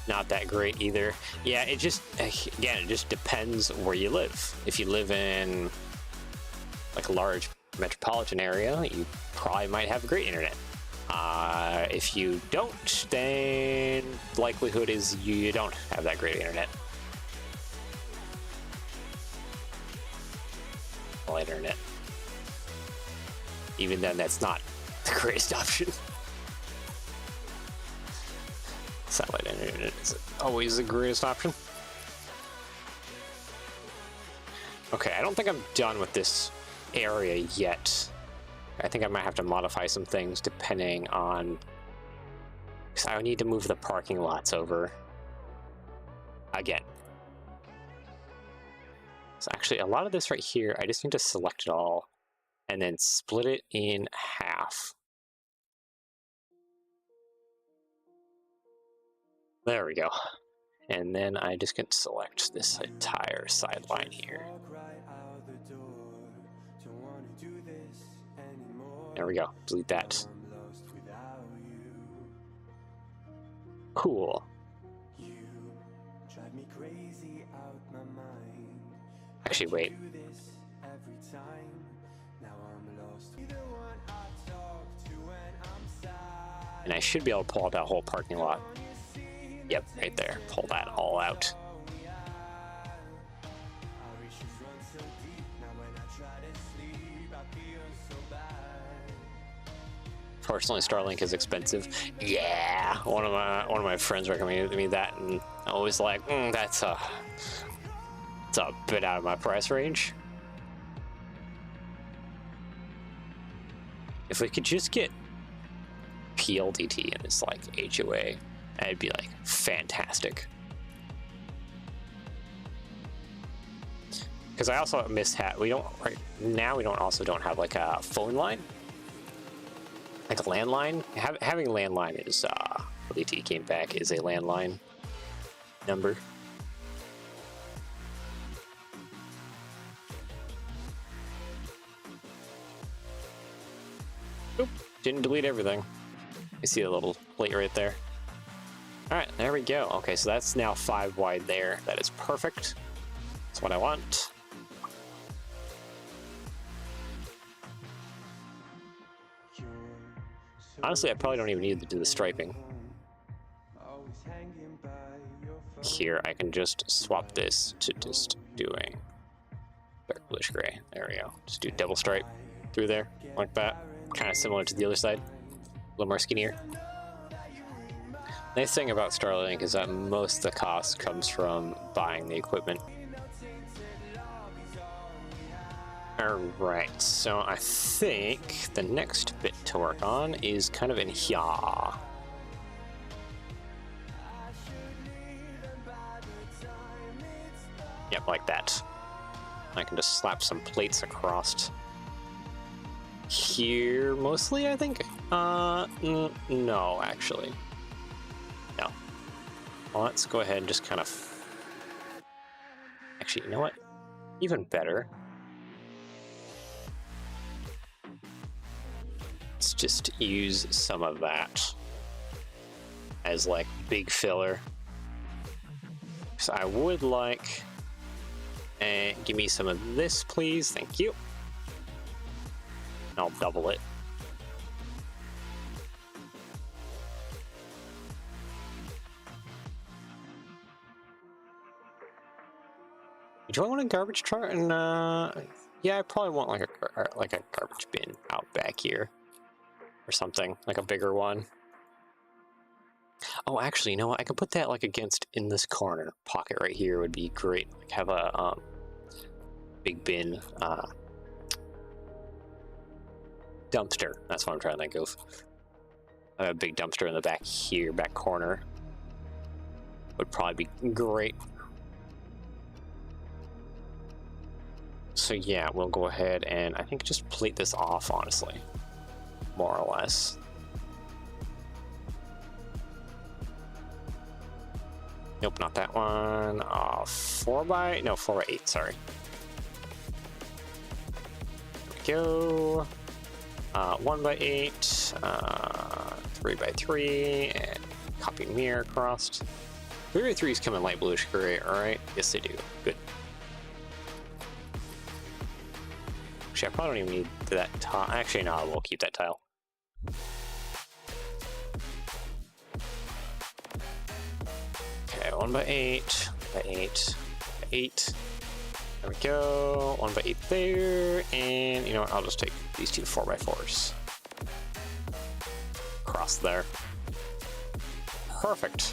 Not that great either. Yeah, it just depends where you live. If you live in like a large metropolitan area, you probably might have great internet. If you don't, then the likelihood is you don't have that great internet. Internet. Even then, that's not the greatest option. Satellite internet is always the greatest option. Okay, I don't think I'm done with this area yet. I think I might have to modify some things depending on, because I need to move the parking lots over again. So actually a lot of this right here, I just need to select it all and then split it in half. There we go. And then I just can select this entire sideline here. There we go. Delete that. Cool. Actually, wait. And I should be able to pull out that whole parking lot. Yep, right there. Pull that all out. Fortunately, Starlink is expensive. Yeah, one of my friends recommended me that, and I was like, that's a bit out of my price range. If we could just get PLDT and it's like HOA, that'd be like fantastic. Because I also miss we don't have like a phone line, like a landline. Having a landline is PLDT came back is a landline number. Oop, didn't delete everything. You see a little plate right there. All right, there we go. Okay, so that's now 5 wide there. That is perfect. That's what I want. Honestly, I probably don't even need to do the striping. Here, I can just swap this to just doing dark bluish gray. There we go. Just do double stripe through there, like that. Kind of similar to the other side. A little more skinnier. Nice thing about Starlink is that most of the cost comes from buying the equipment. Alright, so I think the next bit to work on is kind of in here. Yep, like that. I can just slap some plates across here, mostly, I think? No, actually. No. Well, let's go ahead and just kind of... Actually, you know what? Even better. Let's just use some of that as, like, big filler. So I would like... give me some of this, please. Thank you. I'll double it. Do I want a garbage truck? And yeah, I probably want like a garbage bin out back here, or something like a bigger one. Oh, actually, you know what? I could put that like against in this corner pocket right here would be great. Like have a big bin dumpster. That's what I'm trying to think of. I have a big dumpster in the back here, back corner. Would probably be great. So yeah, we'll go ahead and I think just plate this off, honestly. More or less. Nope, not that one. 4x8, sorry. There we go. 1x8, 3x3, and copy mirror across. 3x3s come in light bluish gray, alright? Yes, they do. Good. Actually, I probably don't even need that tile. Actually, no, we'll keep that tile. Okay, 1x8, 1x8, 8. There we go. 1x8 there, and you know what? I'll just take these two 4x4s. Across there. Perfect.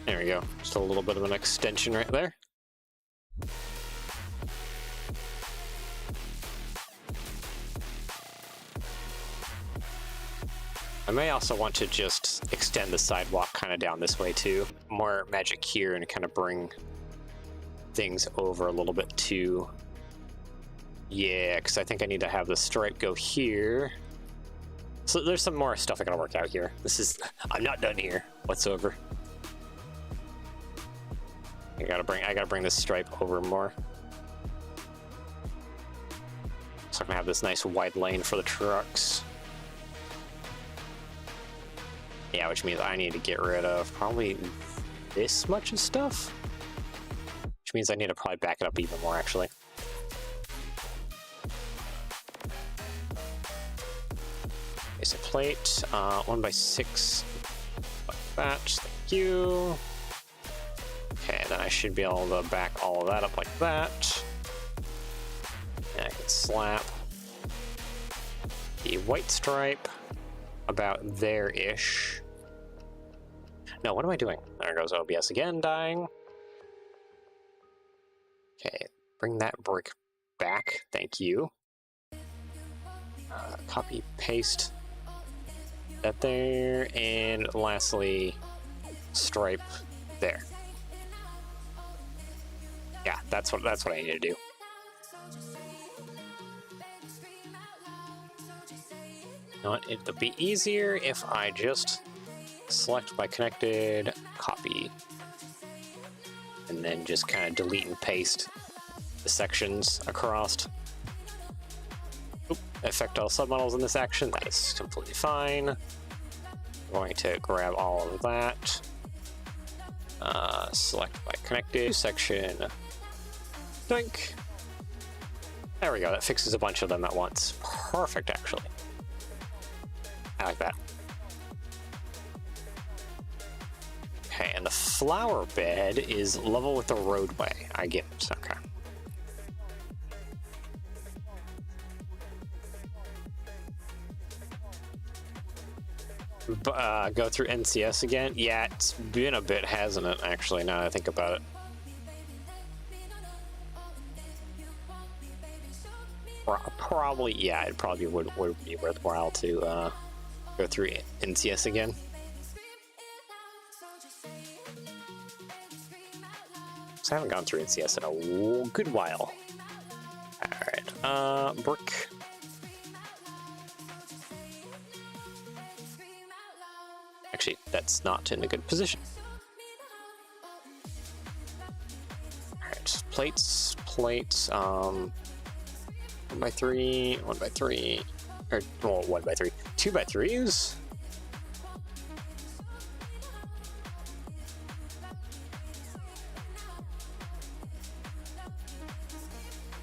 There we go. Just a little bit of an extension right there. I may also want to just extend the sidewalk kind of down this way too. More magic here and kind of bring things over a little bit too. Yeah, because I think I need to have the stripe go here. So there's some more stuff I gotta work out here. I'm not done here whatsoever. I gotta bring this stripe over more. So I can have this nice wide lane for the trucks. Yeah, which means I need to get rid of probably this much of stuff. Which means I need to probably back it up even more, actually. Basic plate, 1x6, like that, thank you. Okay, then I should be able to back all of that up like that. And I can slap the white stripe about there-ish. No, what am I doing? There goes OBS again, dying. Okay, bring that brick back, thank you. Copy, paste that there, and lastly, stripe there. Yeah, that's what I need to do. You know what, it'll be easier if I just select my connected, copy, and then just kind of delete and paste the sections across. Oop, affect all submodels in this action, that is completely fine. I'm going to grab all of that, select my connected section, doink. There we go, that fixes a bunch of them at once. Perfect, actually. I like that. Okay, and the flower bed is level with the roadway. I get it, okay. Go through NCS again? Yeah, it's been a bit, hasn't it, actually, now that I think about it. probably, yeah, it probably would be worthwhile to go through NCS again. So I haven't gone through NCS in a good while. Alright, brick. Actually, that's not in a good position. Alright, plates, 1x3, 1x3, or, well, 1x3, 2x3s?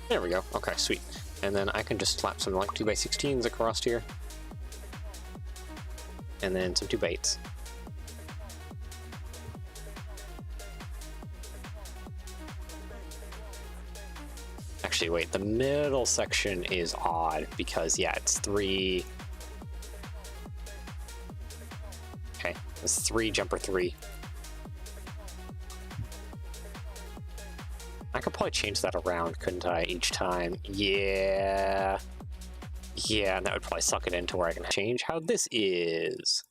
There we go. Okay, sweet. And then I can just slap some like 2x16s across here. And then some 2x8s. Actually, wait, the middle section is odd because, yeah, it's 3. Okay, it's 3 jumper 3. I could probably change that around, couldn't I, each time? Yeah. Yeah, and that would probably suck it into where I can change how this is.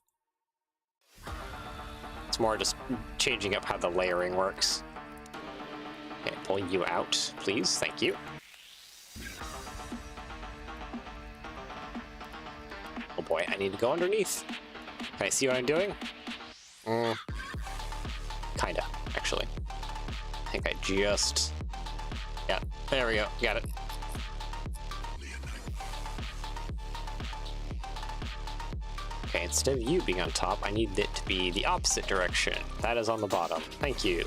It's more just changing up how the layering works. Okay, pull you out, please. Thank you. Oh boy, I need to go underneath. Can I see what I'm doing? Kinda, actually. I think I just... Yeah, there we go. Got it. Okay, instead of you being on top, I need it to be the opposite direction. That is on the bottom. Thank you.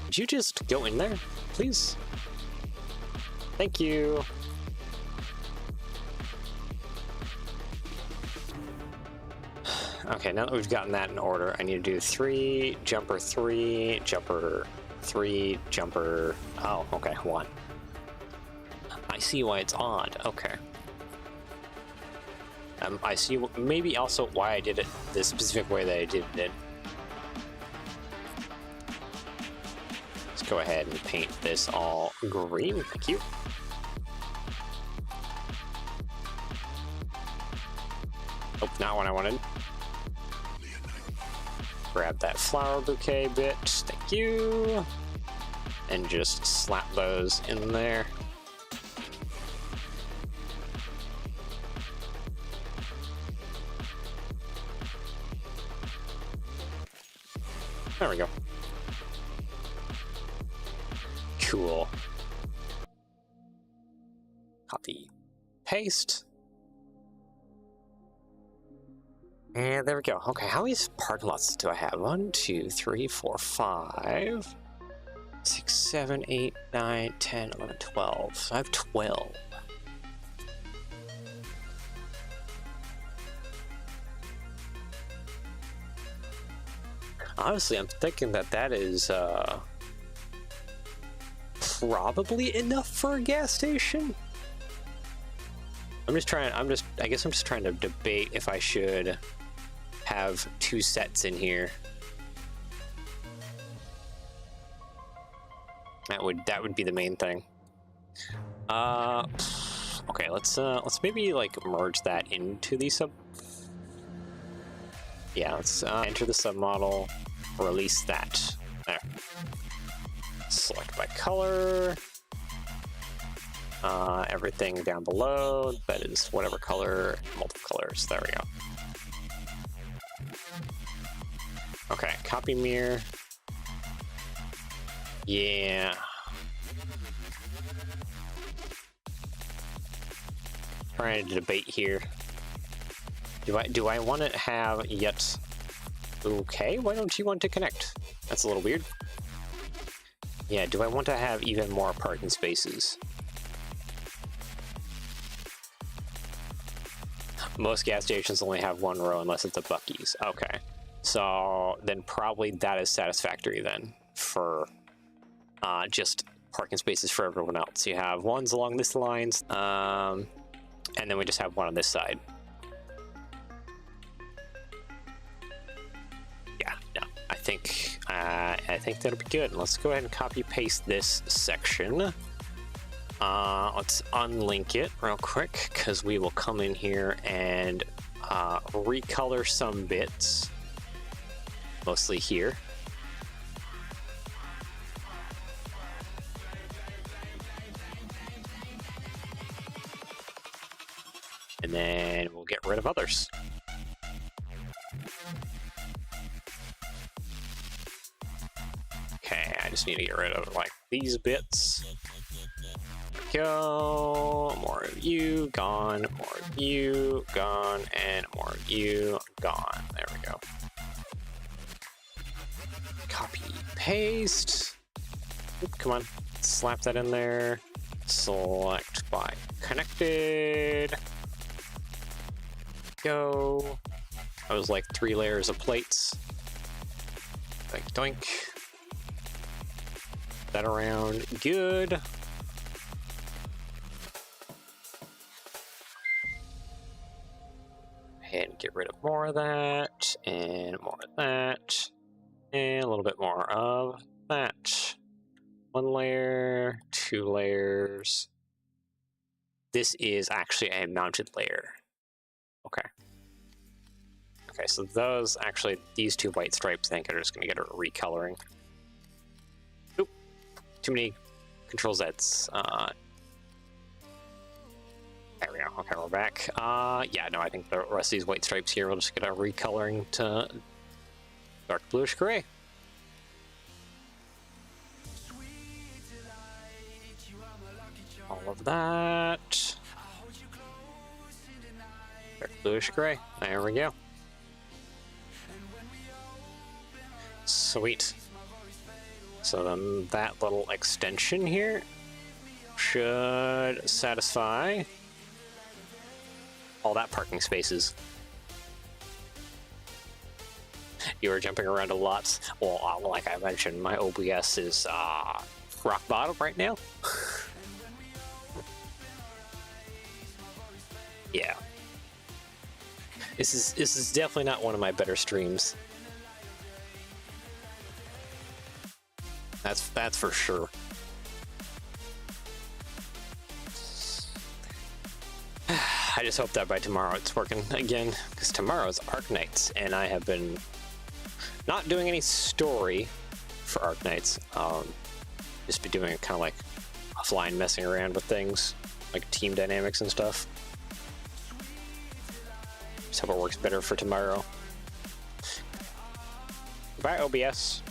Would you just go in there, please? Thank you. Okay, now that we've gotten that in order, I need to do 3, jumper 3, jumper 3, jumper... Oh, okay, 1. I see why it's odd. Okay. I see maybe also why I did it the specific way that I did it. Let's go ahead and paint this all green. Thank you. Oh, not what I wanted. Grab that flower bouquet bit. Thank you. And just slap those in there. There we go. Cool. Copy, paste. And there we go. Okay, how many parking lots do I have? 1, 2, 3, 4, 5, 6, 7, 8, 9, 10, 11, 12. So I have 12. Honestly, I'm thinking that is probably enough for a gas station. I guess I'm just trying to debate if I should have 2 sets in here. That would be the main thing. Okay, let's maybe like merge that into the sub. Yeah, let's enter the submodel, release that. There. Select by color. Everything down below, that is whatever color, multiple colors. There we go. Okay, copy mirror. Yeah. Trying to debate here. Do I want to have yet? Okay, why don't you want to connect? That's a little weird. Yeah, do I want to have even more parking spaces? Most gas stations only have 1 row unless it's a Buc-ee's. Okay, so then probably that is satisfactory then for just parking spaces for everyone else. You have ones along this lines, and then we just have 1 on this side. I think that'll be good. Let's go ahead and copy paste this section. Let's unlink it real quick because we will come in here and recolor some bits, mostly here. And then we'll get rid of others. Okay, I just need to get rid of like these bits. Go, more of you, gone, more of you, gone, and more of you, gone. There we go. Copy, paste. Oop, come on, slap that in there. Select by connected. Go. That was like 3 layers of plates. Doink, doink. That around, good. And get rid of more of that, and more of that, and a little bit more of that. 1 layer, 2 layers. This is actually a mounted layer. Okay. Okay, so those, actually, these 2 white stripes, I think, are just going to get a recoloring. Oop, too many Control Zs. There we go. Okay, we're back. Yeah, no, I think the rest of these white stripes here will just get a recoloring to dark bluish gray. All of that. Dark bluish gray. There we go. Sweet. So then that little extension here should satisfy all that parking spaces. You were jumping around a lot. Well, like I mentioned, my OBS is rock bottom right now. Yeah. This is definitely not one of my better streams. That's for sure. I just hope that by tomorrow it's working again, because tomorrow's Arc Nights, and I have been not doing any story for Arc Nights. Just be doing kind of like offline messing around with things, like team dynamics and stuff. Just hope it works better for tomorrow. Goodbye, OBS.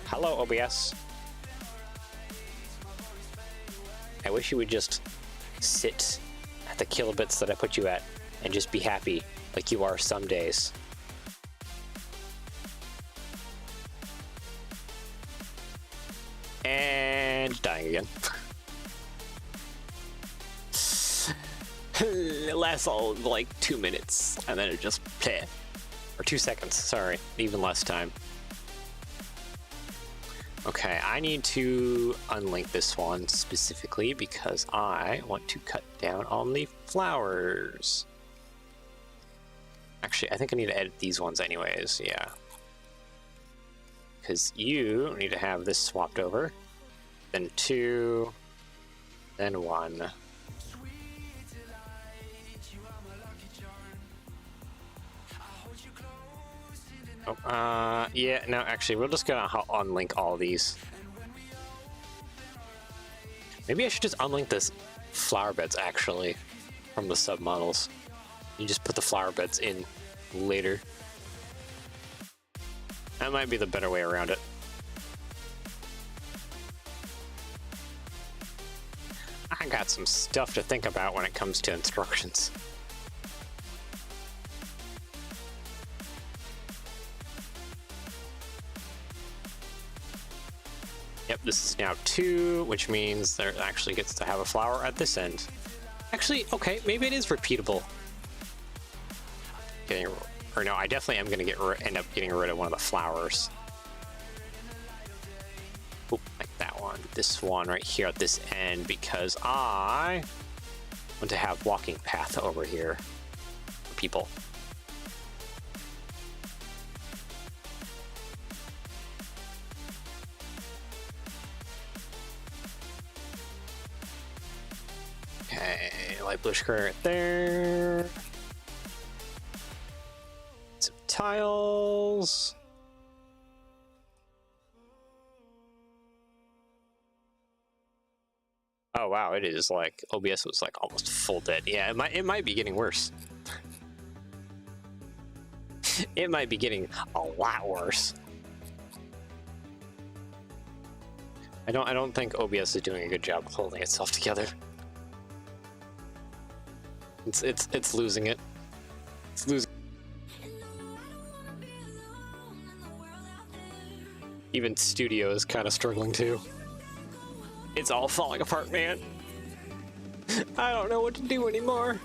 Hello, OBS. I wish you would just sit at the kilobits that I put you at and just be happy like you are some days. And dying again. It lasts all like 2 minutes and then it just bleh. Or 2 seconds, sorry, even less time. Okay, I need to unlink this one specifically because I want to cut down on the flowers. Actually, I think I need to edit these ones anyways, yeah. Because you need to have this swapped over, then 2, then 1. Oh, yeah, no, actually, we're just gonna unlink all these. Maybe I should just unlink this flower beds, actually, from the submodels. You just put the flower beds in later. That might be the better way around it. I got some stuff to think about when it comes to instructions. Yep, this is now 2, which means there actually gets to have a flower at this end. Actually, okay, maybe it is repeatable. Or no, I definitely am going to end up getting rid of one of the flowers. Oop, like that one. This one right here at this end, because I want to have walking path over here for people. Okay, light blue screen right there. Some tiles. Oh wow, it is like OBS was like almost full dead. Yeah, it might be getting worse. It might be getting a lot worse. I don't think OBS is doing a good job of holding itself together. It's losing it. It's losing. Even Studio is kind of struggling too. It's all falling apart, man. I don't know what to do anymore.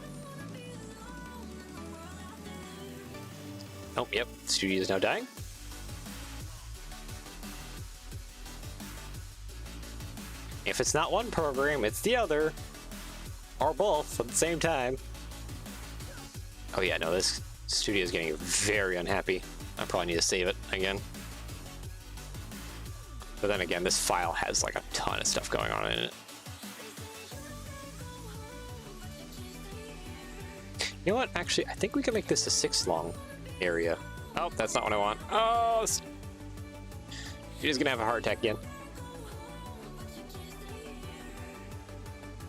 Oh, yep. Studio is now dying. If it's not one program, it's the other. Or both at the same time. Oh yeah, no, this studio is getting very unhappy. I probably need to save it again. But then again, this file has like a ton of stuff going on in it. You know what? Actually, I think we can make this a 6 long area. Oh, that's not what I want. Oh, she's gonna have a heart attack again.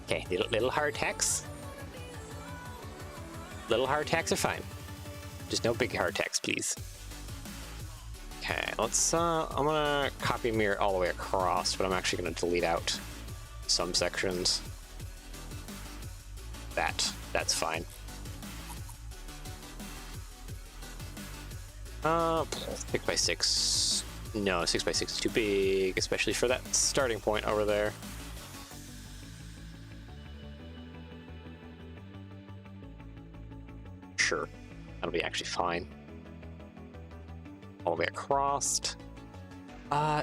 Okay, little heart attacks. Little heart attacks are fine. Just no big heart attacks, please. Okay, let's, I'm gonna copy mirror all the way across, but I'm actually gonna delete out some sections. That's fine. 6x6. No, 6x6 is too big, especially for that starting point over there. Sure, that'll be actually fine. All the way across.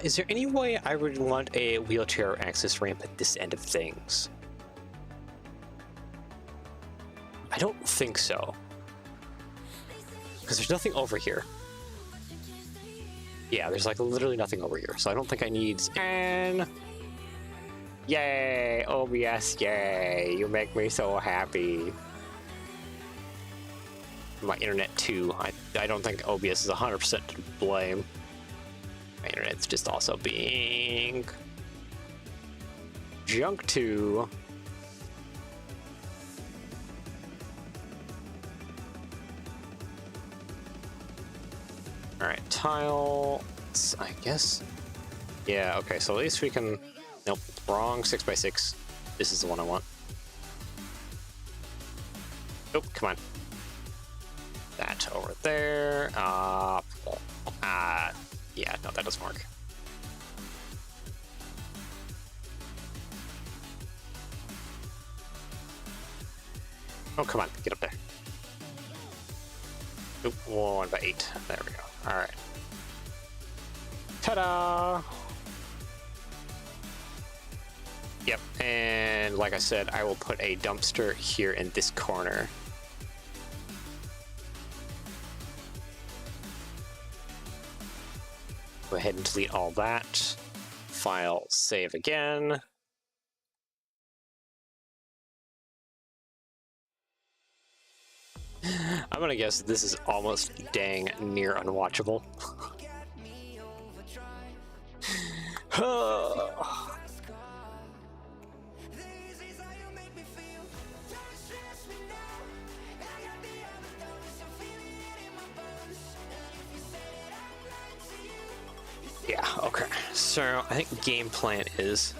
Is there any way I would want a wheelchair access ramp at this end of things? I don't think so. Because there's nothing over here. Yeah, there's like literally nothing over here, so I don't think I need... And... Yay! OBS, yay! You make me so happy. My internet too. I don't think OBS is 100% to blame. My internet's just also being... junk too. Alright, tiles, I guess. Yeah, okay, so at least we can... Nope, wrong 6x6. This is the one I want. Oh, come on. That over there. Yeah, no, that doesn't work. Oh, come on, get up there. Oop, 1/8. There we go. All right. Ta-da! Yep, and like I said, I will put a dumpster here in this corner. Go ahead and delete all that. File, save again. I'm gonna guess this is almost dang near unwatchable. Yeah, okay. So I think game plan is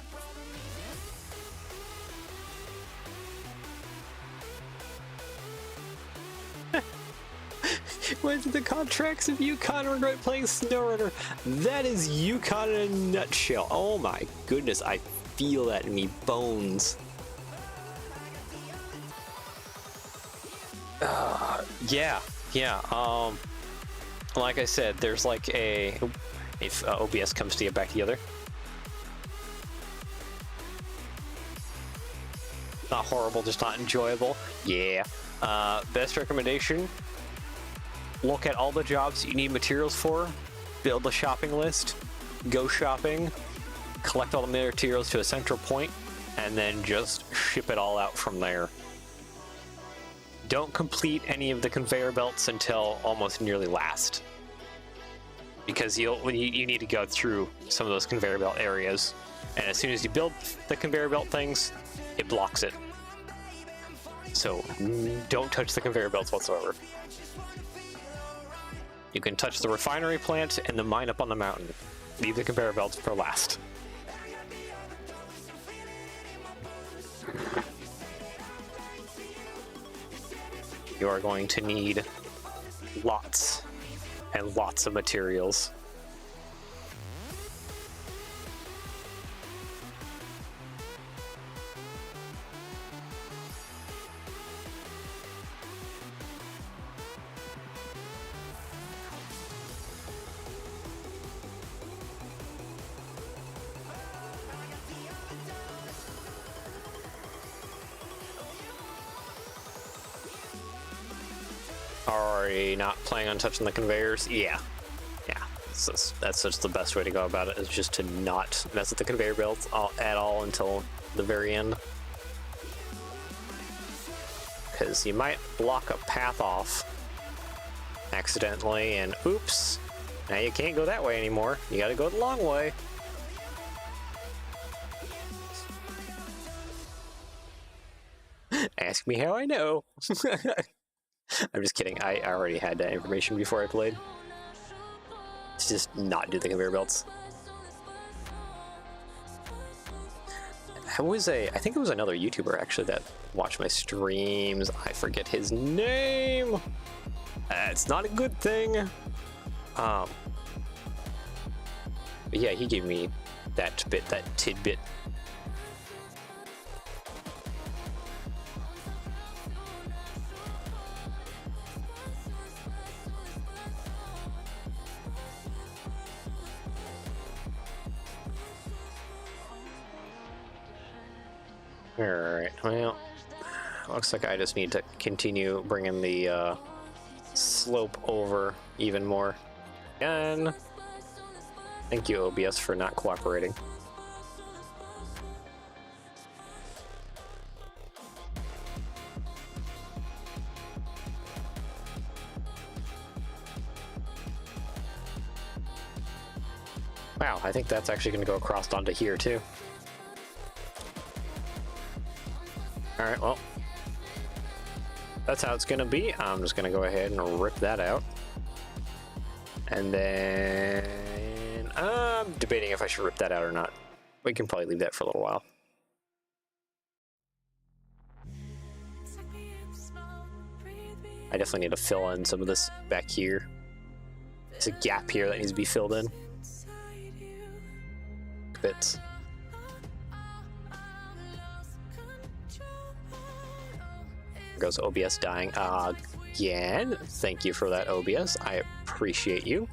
went to the contracts of Yukon and regret playing SnowRunner. That is Yukon in a nutshell. Oh my goodness, I feel that in me bones. Yeah. Like I said, there's like a... If OBS comes to get back together. Not horrible, just not enjoyable. Yeah. Best recommendation, look at all the jobs you need materials for, build a shopping list, go shopping, collect all the materials to a central point, and then just ship it all out from there. Don't complete any of the conveyor belts until almost nearly last, because you need to go through some of those conveyor belt areas, and as soon as you build the conveyor belt things, it blocks it. So don't touch the conveyor belts whatsoever. You can touch the refinery plant and the mine up on the mountain. Leave the conveyor belts for last. You are going to need lots and lots of materials. Already not planning on touching the conveyors? Yeah. That's just the best way to go about it, is just to not mess with the conveyor belts at all until the very end. Because you might block a path off accidentally, and oops, now you can't go that way anymore. You gotta go the long way. Ask me how I know. I'm just kidding. I already had that information before I played. To just not do the conveyor belts. I think it was another YouTuber actually that watched my streams. I forget his name. It's not a good thing. But yeah, he gave me that tidbit. Alright, well, looks like I just need to continue bringing the slope over even more. And thank you, OBS, for not cooperating. Wow, I think that's actually going to go across onto here, too. Alright, well, that's how it's gonna be. I'm just gonna go ahead and rip that out. And then I'm debating if I should rip that out or not. We can probably leave that for a little while. I definitely need to fill in some of this back here. There's a gap here that needs to be filled in. Bits. Goes OBS dying again. Thank you for that, OBS. I appreciate you.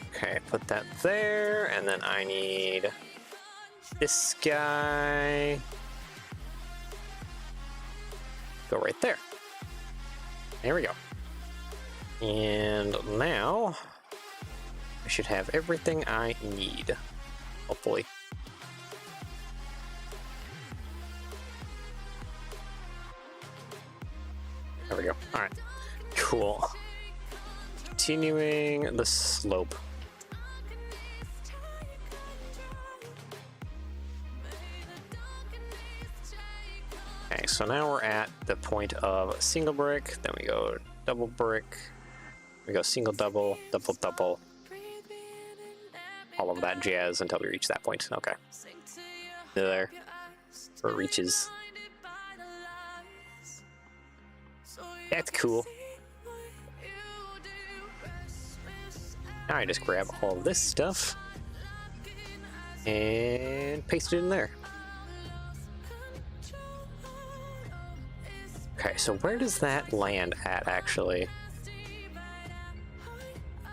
Okay, put that there, and then I need this guy. Go right there. There we go. And now I should have everything I need, hopefully. There we go. All right, cool. Continuing the slope. Okay, so now we're at the point of single brick, then we go double brick, we go single, double, double, double, all of that jazz until we reach that point. Okay. There. Where it reaches. That's cool. Now I just grab all of this stuff and paste it in there. Okay, so where does that land at, actually?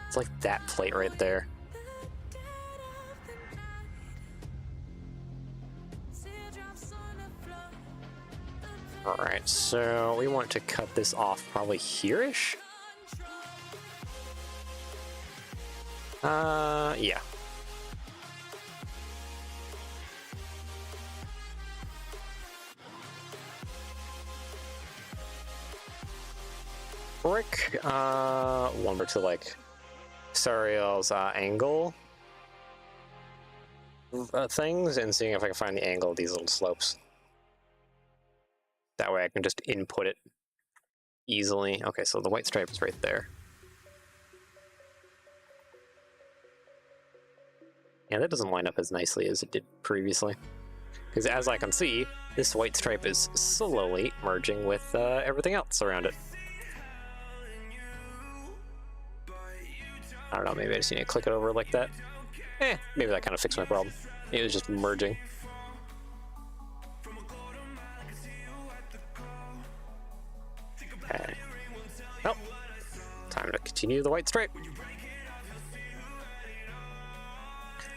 It's like that plate right there. Alright, so we want to cut this off probably here-ish? Yeah. Brick, one to like Sariel's angle things and seeing if I can find the angle of these little slopes. That way I can just input it easily. Okay, so the white stripe is right there. Yeah, that doesn't line up as nicely as it did previously. Because as I can see, this white stripe is slowly merging with everything else around it. I don't know, maybe I just need to click it over like that. Maybe that kind of fixed my problem. It was just merging. Okay. Oh, time to continue the white stripe.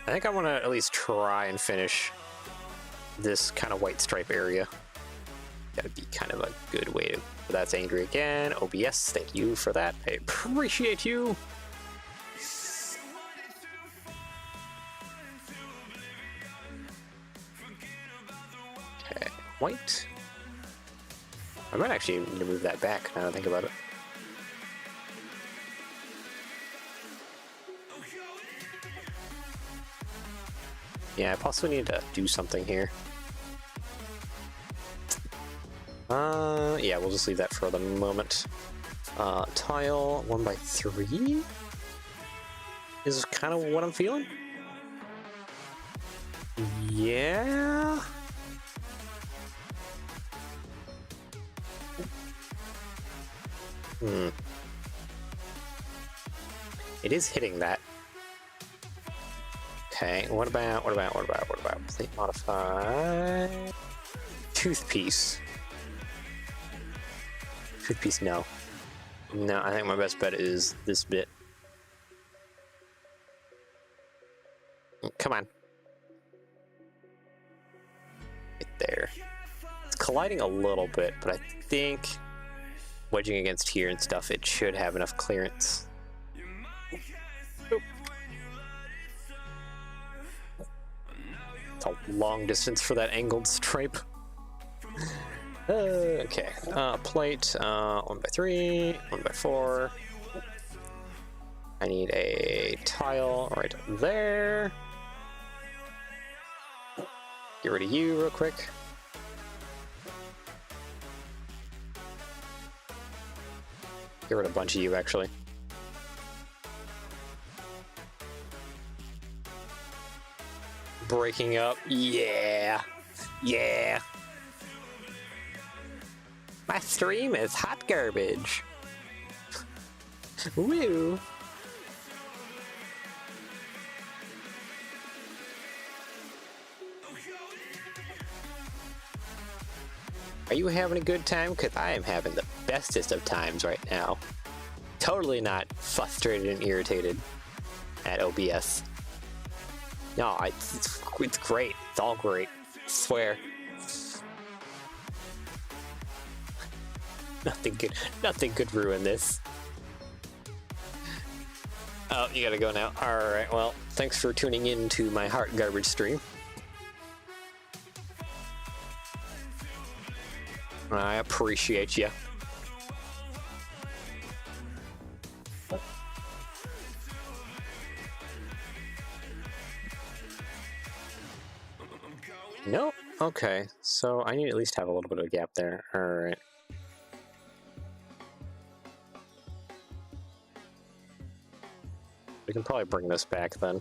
I think I want to at least try and finish this kind of white stripe area. That'd be kind of a good way to... That's angry again. OBS, thank you for that. I appreciate you. Okay, white. I might actually need to move that back now that I think about it. Yeah, I possibly need to do something here. Yeah, we'll just leave that for the moment. Tile 1x3 is kind of what I'm feeling. Yeah. It is hitting that. Okay, what about plate modify? Toothpiece. Toothpiece, no. No, I think my best bet is this bit. Come on. Right there. It's colliding a little bit, but I think wedging against here and stuff, it should have enough clearance. Oop. It's a long distance for that angled stripe. Okay, plate 1x3, 1x4. I need a tile right there. Get rid of you real quick. Get rid of a bunch of you, actually. Breaking up, yeah, yeah. My stream is hot garbage. Woo. Are you having a good time? Because I am having the bestest of times right now. Totally not frustrated and irritated at OBS. No, it's great. It's all great. I swear. Nothing could ruin this. Oh, you gotta go now. Alright, well, thanks for tuning in to my heart garbage stream. I appreciate you. Nope. Okay, so I need to at least have a little bit of a gap there. Alright. We can probably bring this back then.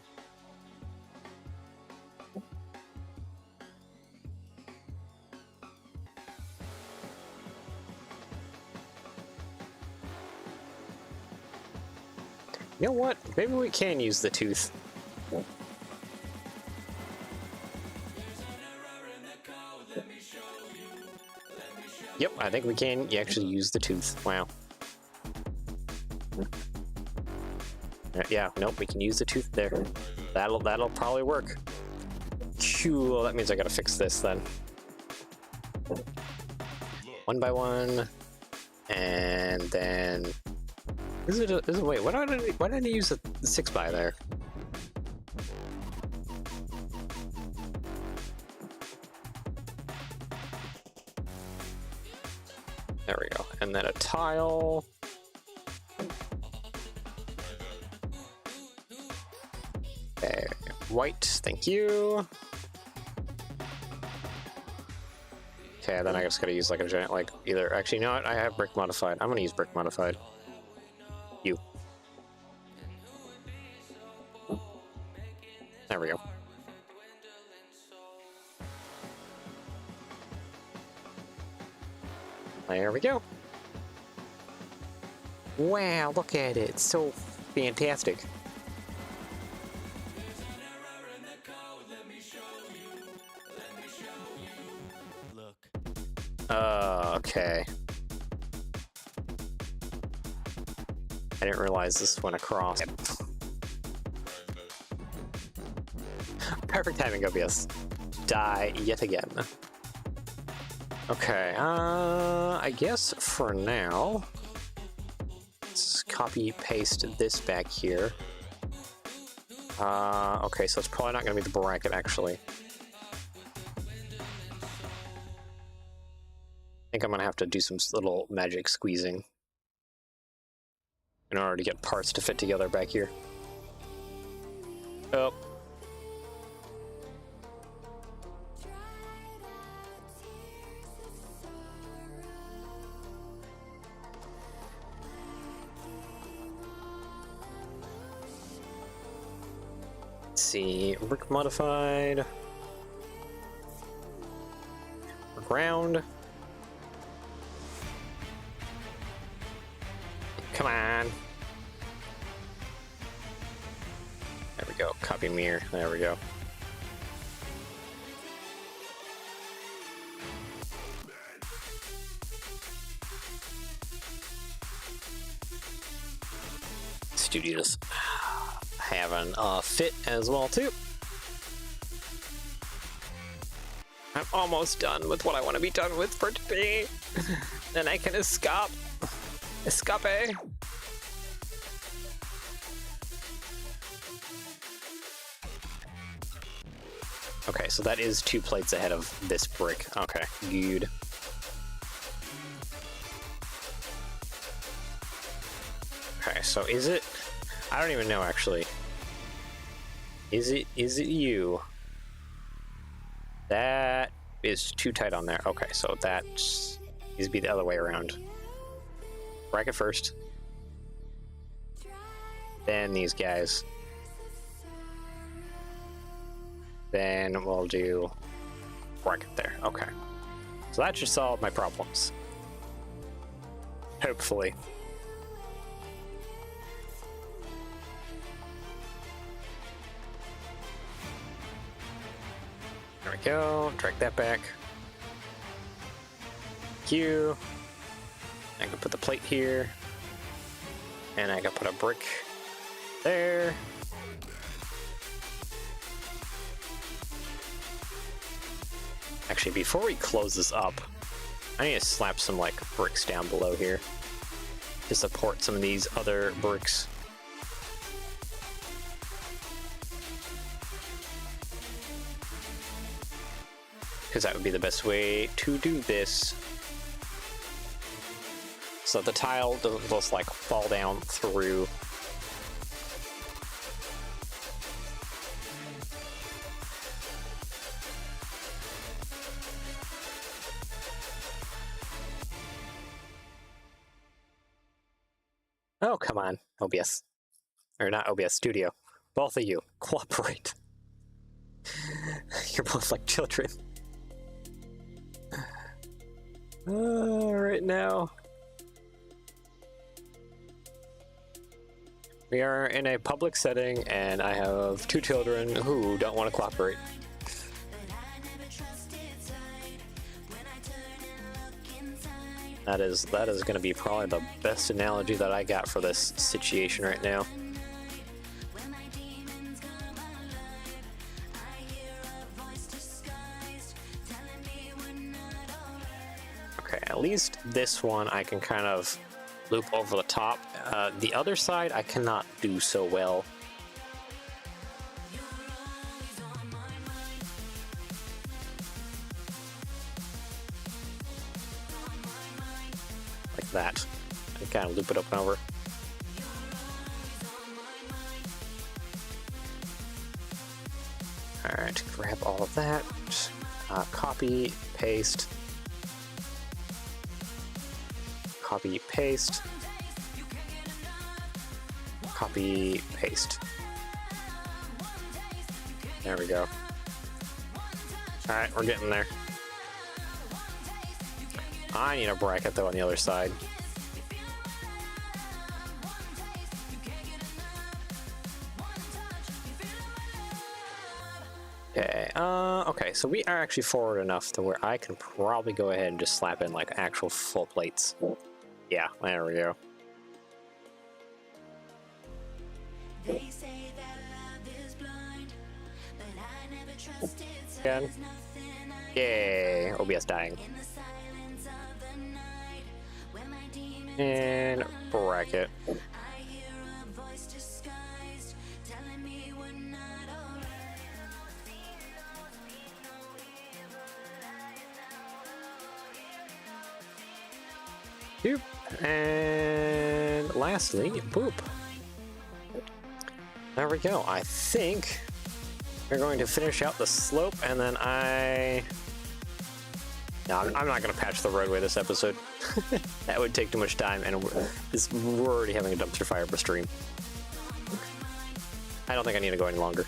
You know what? Maybe we can use the tooth. Yep, I think we can actually use the tooth. Wow. Yeah, nope, we can use the tooth there. That'll probably work. Cool, that means I gotta fix this then. 1 by 1, and then wait, why did I use the 6 by there? and then a tile. Okay, white, thank you. Okay, then I just gotta use like a giant, like either, actually, you know what? I have brick modified. I'm gonna use brick modified. You. There we go. There we go. Wow, look at it. It's so fantastic. Okay. I didn't realize this went across. Perfect timing, OBS. Die yet again. Okay, I guess for now, let's copy paste this back here. Okay, so it's probably not going to be the bracket, actually. I think I'm going to have to do some little magic squeezing in order to get parts to fit together back here. Oh. Let's see, brick modified. Ground. Come on. There we go. Copy mirror. There we go. Studios having a fit as well too. I'm almost done with what I want to be done with for today. Then I can escape. Escape. Okay, so that is 2 plates ahead of this brick. Okay, good. Okay, so is it? I don't even know actually. Is it you? That is too tight on there. Okay, so that needs to be the other way around. Bracket first. Then these guys. Then we'll do bracket there. Okay. So that should solve my problems. Hopefully. There we go. Drag that back. Q. I can put the plate here. And I can put a brick there. Actually, before we close this up, I need to slap some like bricks down below here to support some of these other bricks. Because that would be the best way to do this. So the tile doesn't just like fall down through. Oh, come on, OBS. Or not OBS, Studio. Both of you, cooperate. You're both like children. Right now. We are in a public setting, and I have 2 children who don't want to cooperate. That is going to be probably the best analogy that I got for this situation right now. Okay, at least this one I can kind of loop over the top. The other side I cannot do so well. Like that. And kind of loop it up and over. Alright, grab all of that. Copy, paste. Copy, paste. Copy, paste. There we go. Alright, we're getting there. I need a bracket though on the other side. Okay, okay, so we are actually forward enough to where I can probably go ahead and just slap in like actual full plates. Yeah, there we go. They say that love is blind, but I never trusted. Again. Yay, OBS dying. And bracket. Boop. And lastly, boop. There we go. I think we're going to finish out the slope, and then No, I'm not going to patch the roadway this episode. That would take too much time, and we're already having a dumpster fire per stream. I don't think I need to go any longer.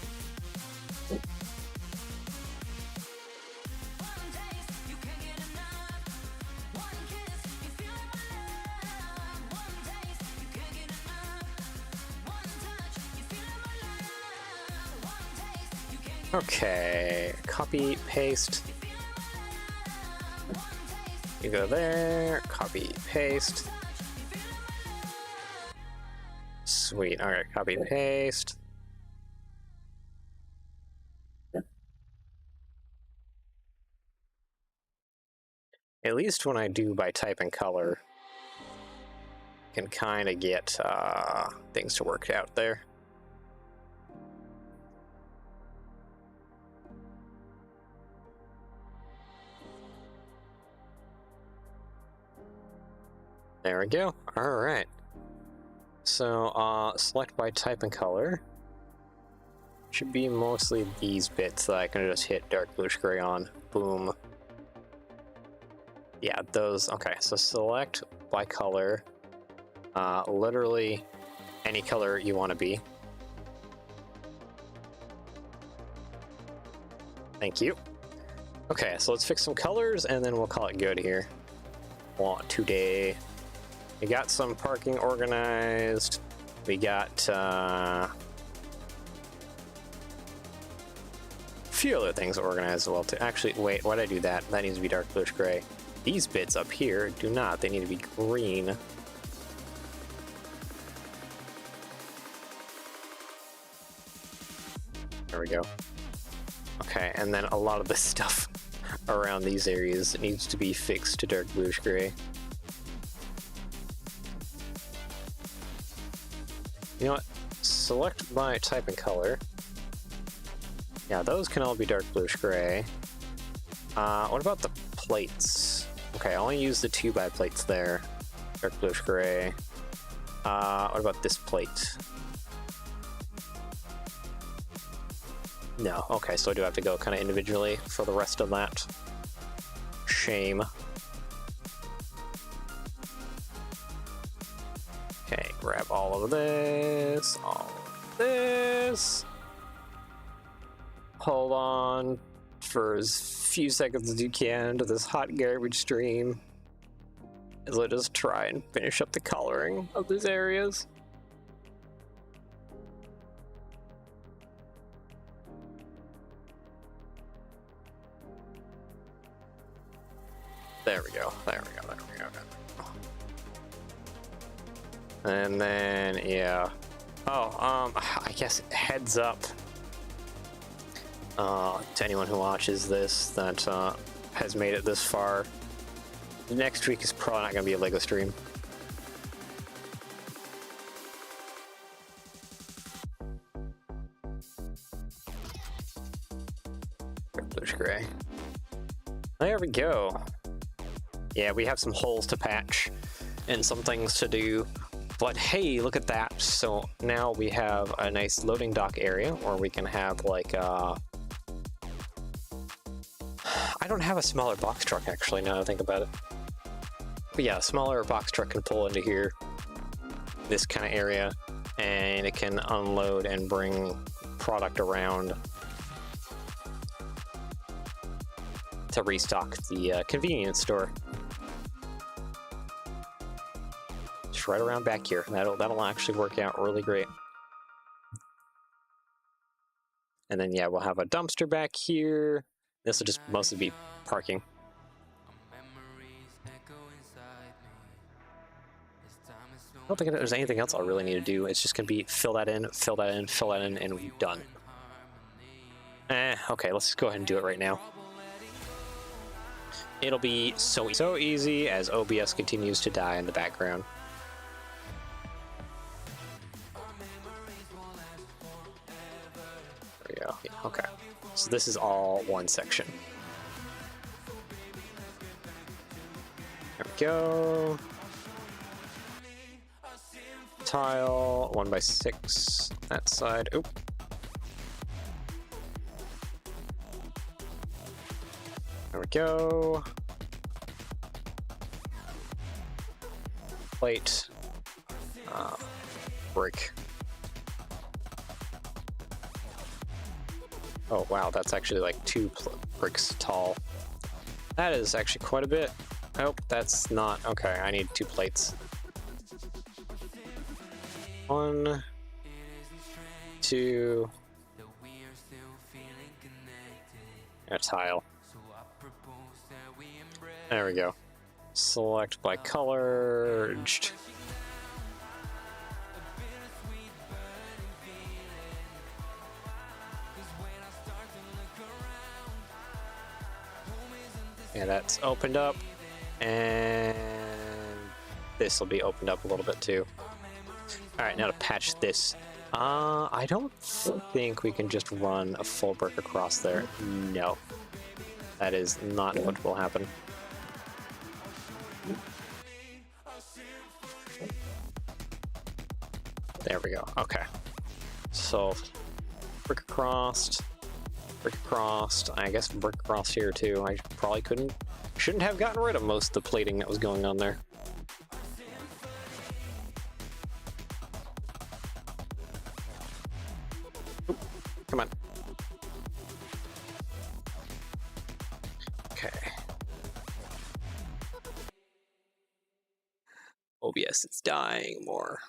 Okay, copy, paste. You go there, copy, paste. Sweet, all right, copy, paste. At least when I do by type and color, I can kind of get things to work out there. There we go. All right. So select by type and color. Should be mostly these bits that I can just hit dark bluish gray on. Boom. Yeah, those. Okay, so select by color. Literally any color you want to be. Thank you. Okay, so let's fix some colors and then we'll call it good here. Want today. We got some parking organized. We got a few other things organized as well too. Actually, wait, why did I do that? That needs to be dark bluish gray. These bits up here do not. They need to be green. There we go. Okay, and then a lot of the stuff around these areas needs to be fixed to dark bluish gray. You know what? Select by type and color. Yeah, those can all be dark bluish gray. What about the plates? Okay, I'll only use the 2x plates there. Dark bluish gray. What about this plate? No, okay, so I do have to go kind of individually for the rest of that. Shame. Okay, grab all of this, all of this. Hold on for as few seconds as you can to this hot garbage stream as I just try and finish up the coloring of these areas. There we go, there we go, there we go. And then, yeah. Oh, I guess heads up to anyone who watches this that has made it this far. Next week is probably not going to be a LEGO stream. Bluish gray. There we go. Yeah, we have some holes to patch. and some things to do. But hey, look at that. So now we have a nice loading dock area where we can have like I don't have a smaller box truck actually, now that I think about it. But yeah, a smaller box truck can pull into here, this kind of area, and it can unload and bring product around to restock the convenience store. Just right around back here. That'll actually work out really great. And then yeah, we'll have a dumpster back here. This will just mostly be parking. I don't think there's anything else I'll really need to do. It's just gonna be fill that in, fill that in, fill that in, and we're done. Okay, let's just go ahead and do it right now. It'll be so easy as OBS continues to die in the background. There we go. Yeah, okay. So this is all one section. There we go. Tile 1x6 that side. Oop. There we go. Plate. Brick. Oh wow, that's actually like 2 bricks tall. That is actually quite a bit. Oh, that's not okay. I need 2 plates. 1, 2, a tile. There we go. Select by color. Yeah, that's opened up, and this will be opened up a little bit too. All right, now to patch this. I don't think we can just run a full brick across there. No, that is not what will happen. There we go. Okay, so brick across. Brick across. I guess brick across here too. I probably shouldn't have gotten rid of most of the plating that was going on there. Oop, come on. Okay. OBS is dying more.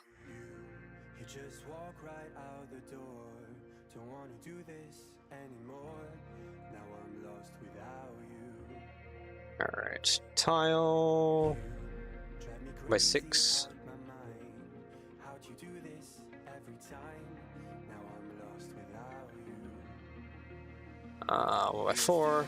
You just walk right out the door. Don't want to do this anymore. Now I'm lost without you. All right, tile by 6. How'd you do this every time? Now I'm lost without you. 1 by 4.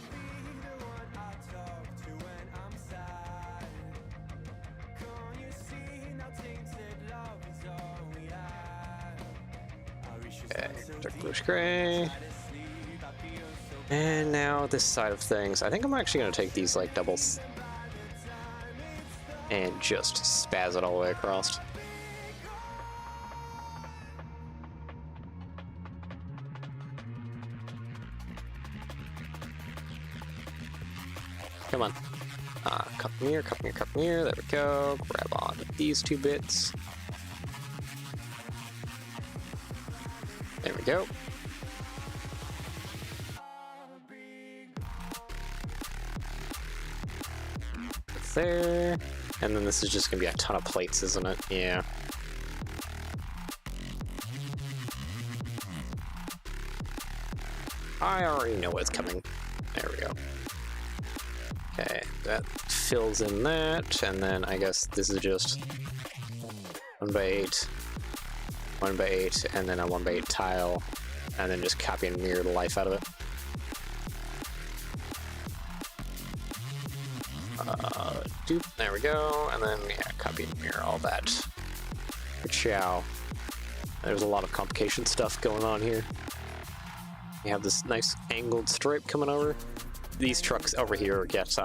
Okay, dark bluish gray. And now this side of things. I think I'm actually going to take these like doubles and just spaz it all the way across. Come on. Cup mirror, cup mirror, cup mirror. There we go. Grab on to these 2 bits. There we go. It's there. And then this is just gonna be a ton of plates, isn't it? Yeah. I already know what's coming. There we go. Okay, that fills in that, and then I guess this is just 1 by 8. 1 by 8, and then a 1 by 8 tile, and then just copy and mirror the life out of it. Doop, there we go, and then yeah, copy and mirror all that. Ciao. There's a lot of complication stuff going on here. You have this nice angled stripe coming over. These trucks over here get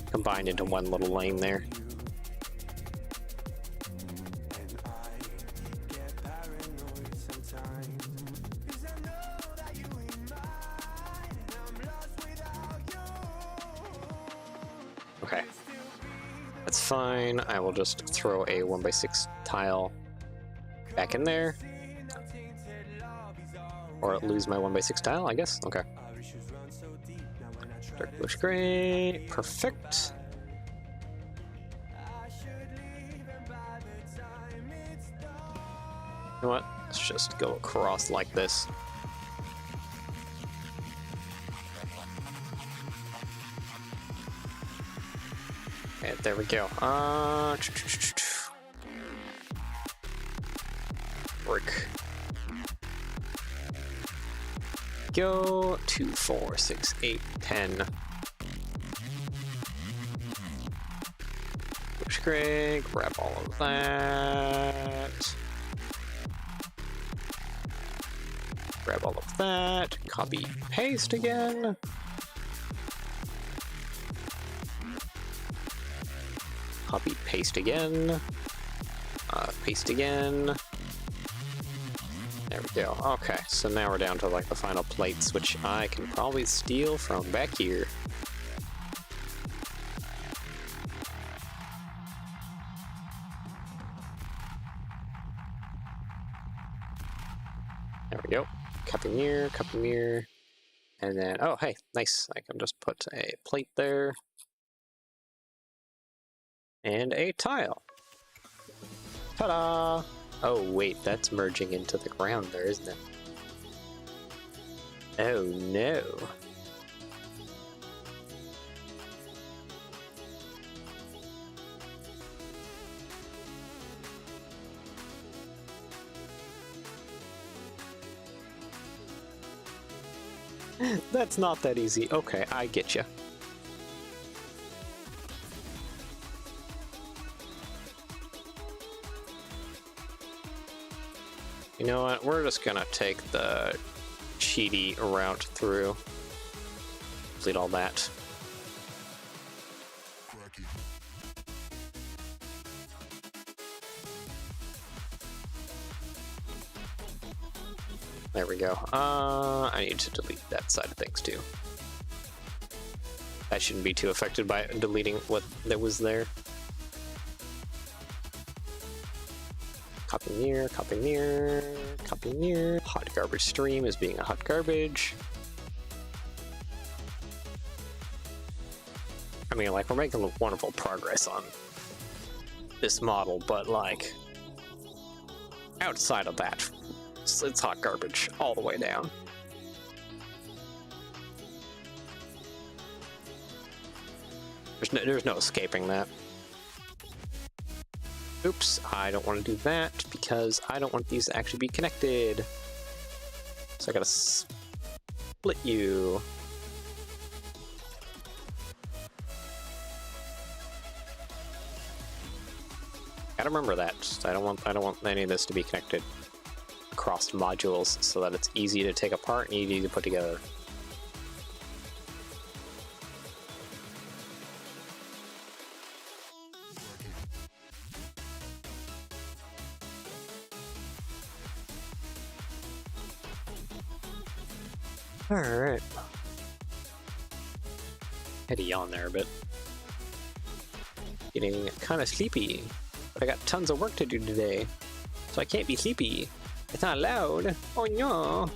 combined into one little lane there. Okay. That's fine. I will just throw a 1x6 tile back in there. Or lose my 1x6 tile, I guess. Okay. Dark bluish gray. Perfect. You know what? Let's just go across like this. And there we go. Work. Go 2, 4, 6, 8, 10. Push gray, grab all of that. Grab all of that. Copy, paste again. Copy, paste again. Paste again. There we go. Okay, so now we're down to like the final plates, which I can probably steal from back here. There we go. Copy mirror, and then, oh, hey, nice. I can just put a plate there. And a tile. Ta-da! Oh, wait, that's merging into the ground there, isn't it? Oh, no. That's not that easy. Okay, I get you. You know what? We're just gonna take the cheaty route through. Complete all that. There we go. I need to delete that side of things too. I shouldn't be too affected by deleting what that was there. Copy near, copy near, copy near. Hot garbage stream is being a hot garbage. I mean, like, we're making wonderful progress on this model, but, like, outside of that, it's hot garbage all the way down. There's no escaping that. Oops, I don't want to do that because I don't want these to actually be connected. So I gotta split you. Gotta remember that. I don't want any of this to be connected across modules so that it's easy to take apart and easy to put together. Alright. Had a yawn there a bit. Getting kind of sleepy, but I got tons of work to do today, so I can't be sleepy. It's not allowed. Oh no!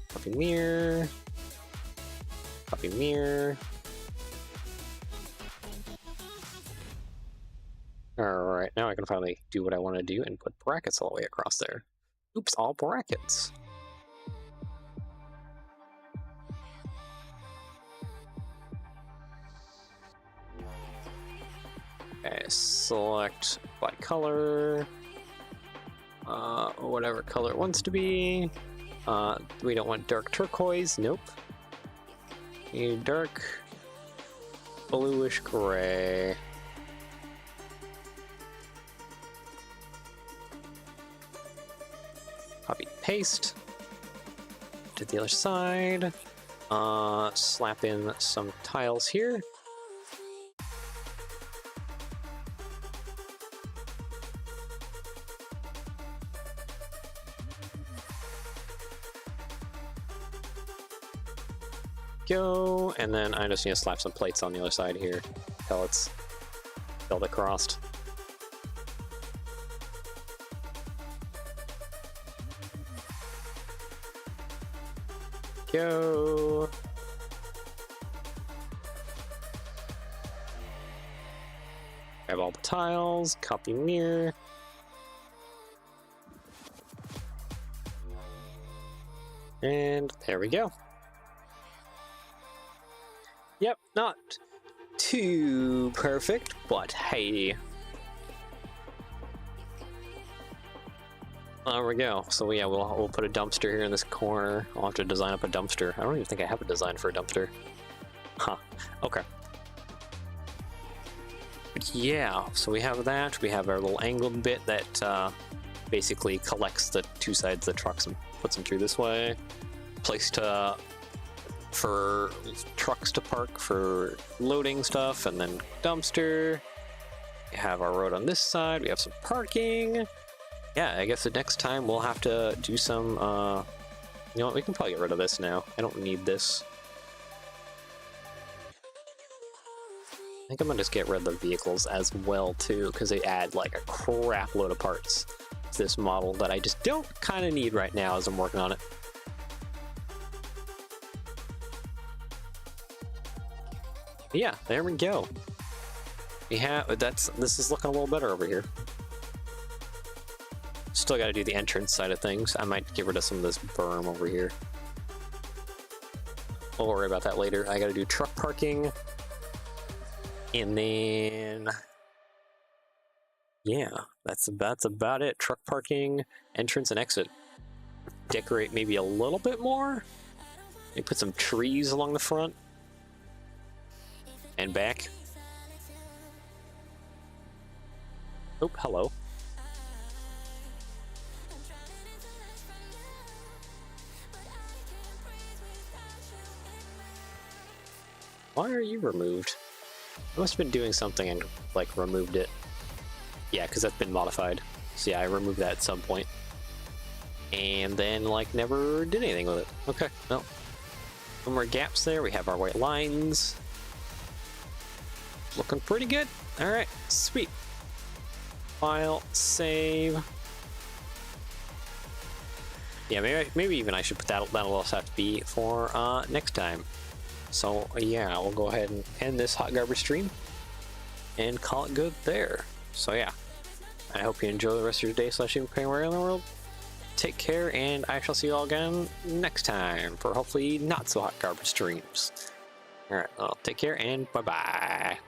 Copy mirror. Copy mirror. Alright, now I can finally do what I want to do and put brackets all the way across there. Oops, all brackets. Okay, select by color, whatever color it wants to be. We don't want dark turquoise, nope. We need dark bluish gray. Copy, paste. To the other side. Slap in some tiles here. go. And then I just need to slap some plates on the other side here. Pellets. Build it crossed. Go. Grab all the tiles, copy mirror. And there we go. Yep, not too perfect, but hey. There we go. So yeah, we'll put a dumpster here in this corner. I'll have to design up a dumpster. I don't even think I have a design for a dumpster. Huh. Okay. But yeah, so we have that. We have our little angled bit that basically collects the two sides of the trucks and puts them through this way. Place for trucks to park for loading stuff, and then dumpster. We have our road on this side. We have some parking. Yeah, I guess the next time we'll have to do some, you know what, we can probably get rid of this now. I don't need this. I think I'm gonna just get rid of the vehicles as well too, because they add like a crap load of parts to this model that I just don't kind of need right now as I'm working on it. Yeah, there we go. We have, this is looking a little better over here. Still got to do the entrance side of things. I might get rid of some of this berm over here. We'll worry about that later. I got to do truck parking. And then... yeah, that's about it. Truck parking, entrance and exit. Decorate maybe a little bit more. Maybe put some trees along the front. And back. Oh, hello. Why are you removed? I must have been doing something and, like, removed it. Yeah, because that's been modified. So yeah, I removed that at some point. And then, like, never did anything with it. Okay, well. No more gaps there. We have our white lines. Looking pretty good. Alright, sweet. File, save. Yeah, maybe even I should put that'll also have to be for next time. So yeah, we'll go ahead and end this hot garbage stream and call it good there. So yeah, I hope you enjoy the rest of your day / evening anywhere in the world. Take care, and I shall see you all again next time for hopefully not so hot garbage streams. Alright, well, take care and bye bye.